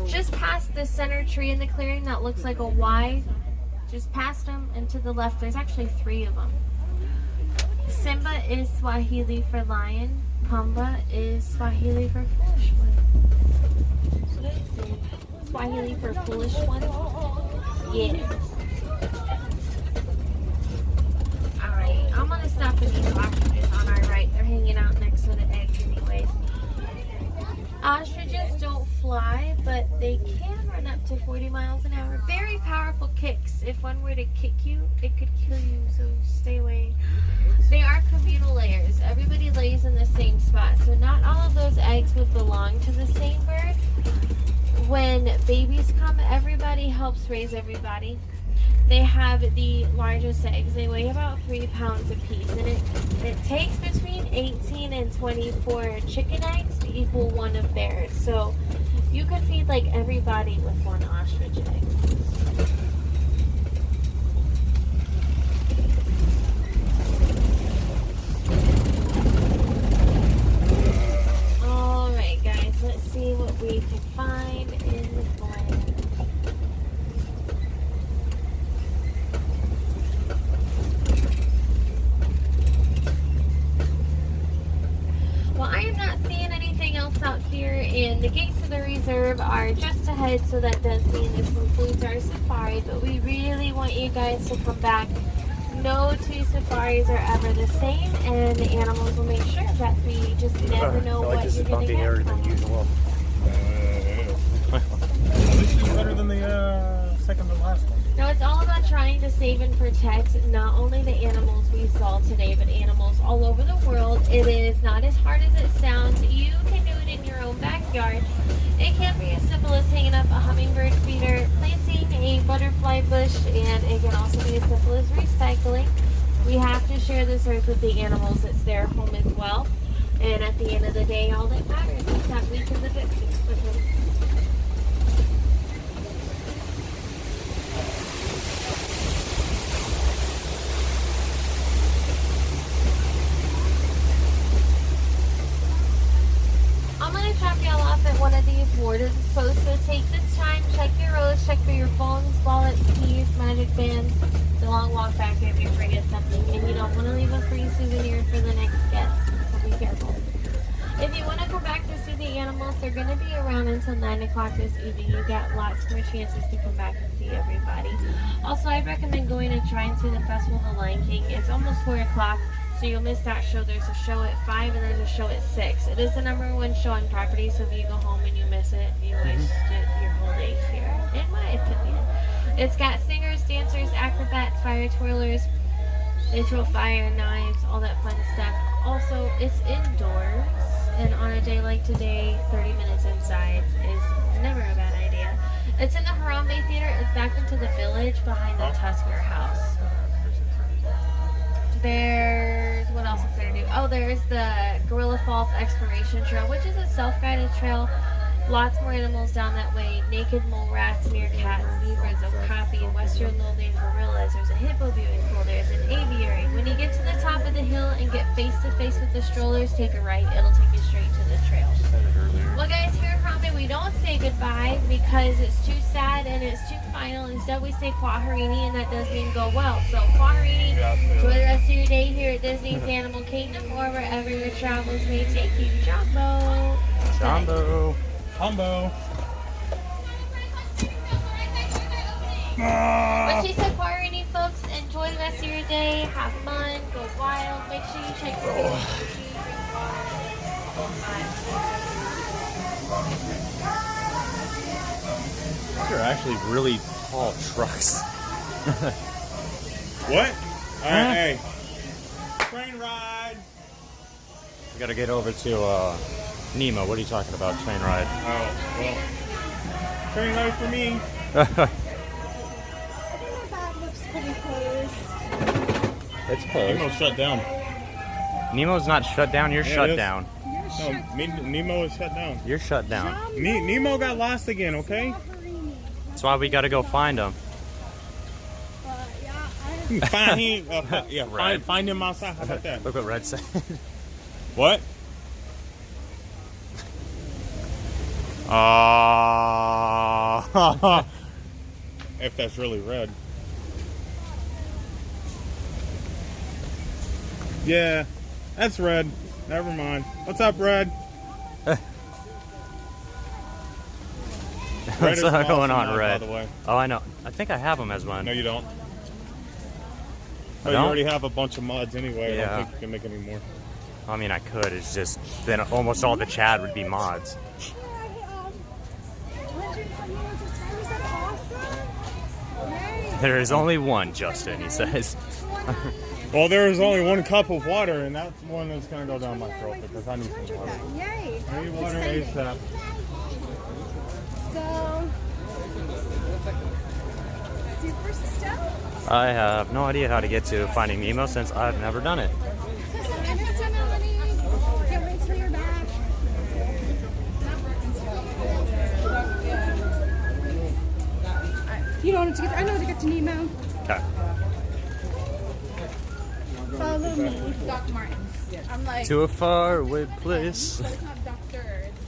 Just past the center tree in the clearing that looks like a Y, just past them and to the left, there's actually 3 of them. Simba is Swahili for lion. Pumba is Swahili for foolish Swahili for foolish one. Yeah. Alright, I'm gonna stop with these ostriches on our right. They're hanging out next to the eggs anyways. Ostriches don't fly, but they can run up to 40 miles an hour. Very powerful kicks. If one were to kick you, it could kill you, so stay away. They are communal layers. Everybody lays in the same spot, so not all of those eggs would belong to the same bird. When babies come, everybody helps raise everybody. They have the largest eggs. They weigh about 3 pounds a piece, and it takes between 18 and 24 chicken eggs to equal one of theirs. So you could feed like everybody with one ostrich egg. All right, guys, let's see what we can find in the blend. Well, I am not seeing anything else out here, and the gates of the reserve are just ahead, so that does mean this concludes our safari, but we really want you guys to come back. No two safaris are ever the same, and the animals will make sure that we just never know what you're going to get from them. Usual. This is better than the second to last one. No, it's all about trying to save and protect not only the animals we saw today, but animals all over the world. It is not as hard as it sounds. You can do it in your own backyard. It can be as simple as hanging up a hummingbird feeder, planting a butterfly bush, and it can also be as simple as recycling. We have to share this earth with the animals. It's their home as well. And at the end of the day, all that matters is that we can live it with them. I'm going to drop y'all off at one of these borders posts, so take this time, check your roads, check for your phones, wallets, keys, magic bands. It's a long walk back here if you forget something, and you don't want to leave a free souvenir for the next guest, so be careful. If you want to come back to see the animals, they're going to be around until 9 o'clock this evening. You got lots more chances to come back and see everybody. Also, I'd recommend going to try and see the Festival of the Lion King. It's almost 4 o'clock. So you'll miss that show. There's a show at 5 and there's a show at 6. It is the #1 show on property, so if you go home and you miss it, you wasted your whole day here, in my opinion. It's got singers, dancers, acrobats, fire twirlers, they throw fire, knives, all that fun stuff. Also, it's indoors, and on a day like today, 30 minutes inside is never a bad idea. It's in the Harambe Theater. It's back into the village behind the Tusker House. There's, what else is there to do? Oh, there's the Gorilla Falls Exploration Trail, which is a self-guided trail. Lots more animals down that way. Naked mole rats, meerkats, zebras, okapi, western Lothian gorillas. There's a hippo viewing pool. There's an aviary. When you get to the top of the hill and get face-to-face with the strollers, take a right. It'll take you straight to the trail. Well, guys, here in Harambe, we don't say goodbye because it's too sad and it's too final. Instead, we say Kwaherini, and that does mean go well. So, Kwaherini, enjoy the rest of your day here at Disney's Animal Kingdom, or wherever your travels may take you. Jumbo. Jumbo. Humbo. But she said, Kwaherini, folks, enjoy the rest of your day. Have fun. Go wild. Make sure you check your These are actually really tall trucks. What? Alright, hey. Train ride. We gotta get over to Nemo. What are you talking about? Train ride. Oh, well. Train ride for me. It's closed. Nemo's shut down. Nemo's not shut down. You're shut down. No, Nemo is shut down. You're shut down. Nemo got lost again, okay? That's why we gotta go find him. Find him. Find him outside. How about that? Look what Red said. What? If that's really red. Yeah, that's red. Never mind. What's up, Red? Red is What's an going awesome on, mod, Red? by the way. Oh, I know. I think I have him as one. No, you don't. I Oh, you don't? already have a bunch of mods anyway. I Yeah. don't think you can make any more. I mean, I could. It's just then almost all the Chad would be mods. 120 subscribers, that's awesome. Yay. There is only one, Justin, he says. Well, there is only one cup of water, and that's one that's going to go down my throat because I need some water. Yay. I need water Exciting. ASAP. So, super stoked. I have no idea how to get to Finding Nemo since I've never done it. I miss you, Melanie. Can't wait till you're back. You know to get. I know to get to Nemo. Okay. Follow me, Doc Martens. I'm like To a faraway place. But it's not doctor. It's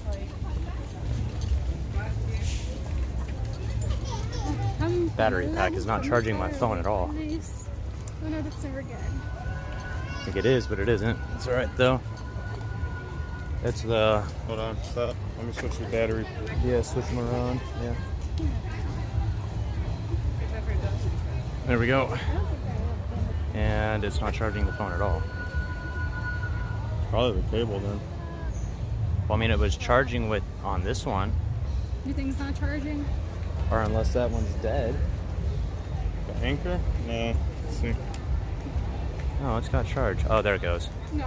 like. Battery pack is not charging my phone at all. Nice. Oh no, that's never good. I think it is, but it isn't. It's alright though. It's the. Hold on, stop. Let me switch your battery. Yeah, switch them around. Yeah. There we go. And it's not charging the phone at all. Probably the cable then. Well, I mean, it was charging with on this one, You think it's not charging? or unless that one's dead. The anchor? No. Let's see. Oh, it's got charge. Oh, there it goes. No.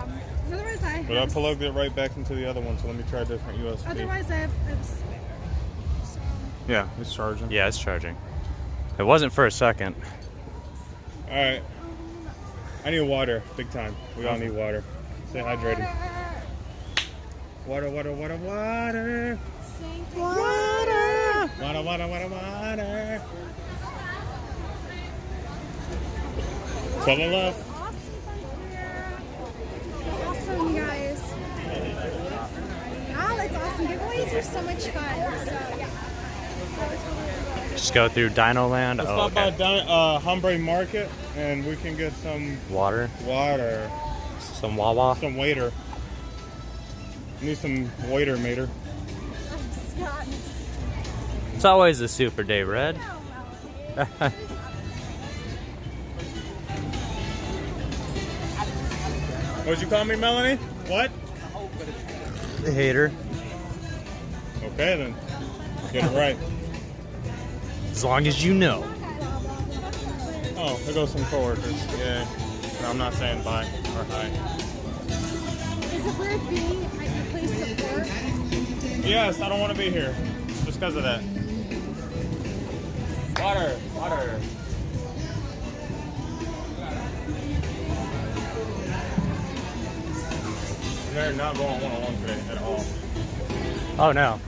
Otherwise, I. But I plugged it right back into the other one, so let me try a different USB. Otherwise, I have a spare. So. Yeah, it's charging. Yeah, it's charging. It wasn't for a second. Alright. I need water, big time. We all need water. Stay hydrated. Water, water, water, water. Water. Water, water, water, water. To the left. Awesome, you guys. Oh, that's awesome. Giveaways are so much fun. So, yeah. Just go through Dino Land. Let's Oh, stop okay. by Humbre Market and we can get some Water. water. Some Wawa. Some waiter. Need some waiter, mater. It's always a super day, Red. What'd you call me, Melanie? What? The hater. Okay then. Get it right. As long as you know. Oh, there goes some coworkers. Yeah. No, I'm not saying bye or hi. Is it weird being at your place of work? Yes, I don't want to be here. Just because of that. Water, water. They're not going one-on-one today at all. Oh no.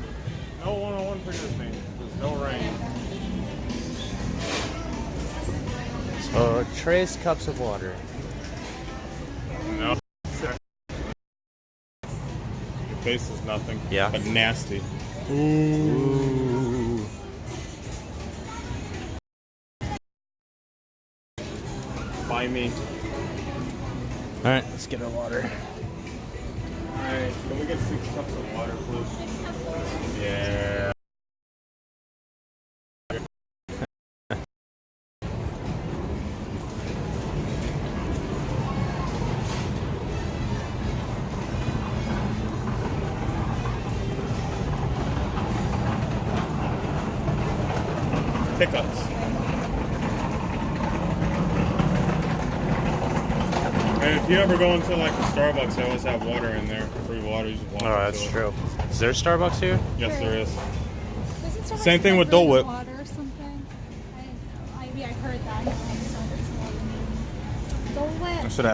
No one-on-one for Disney. There's no rain. So trace cups of water. No. Your face is nothing. Yeah. But nasty. Ooh. By me. All right, let's get our water. Alright, can we get 6 cups of water, please? Yeah. Pickups. And if you ever go into like a Starbucks, they always have water in there. Free water, you just walk Oh, up that's to it. true. Is there Starbucks here? Yes, there is. Doesn't Starbucks Same thing with have Dole Whip. water or something? I heard that. Dole Whip. I should have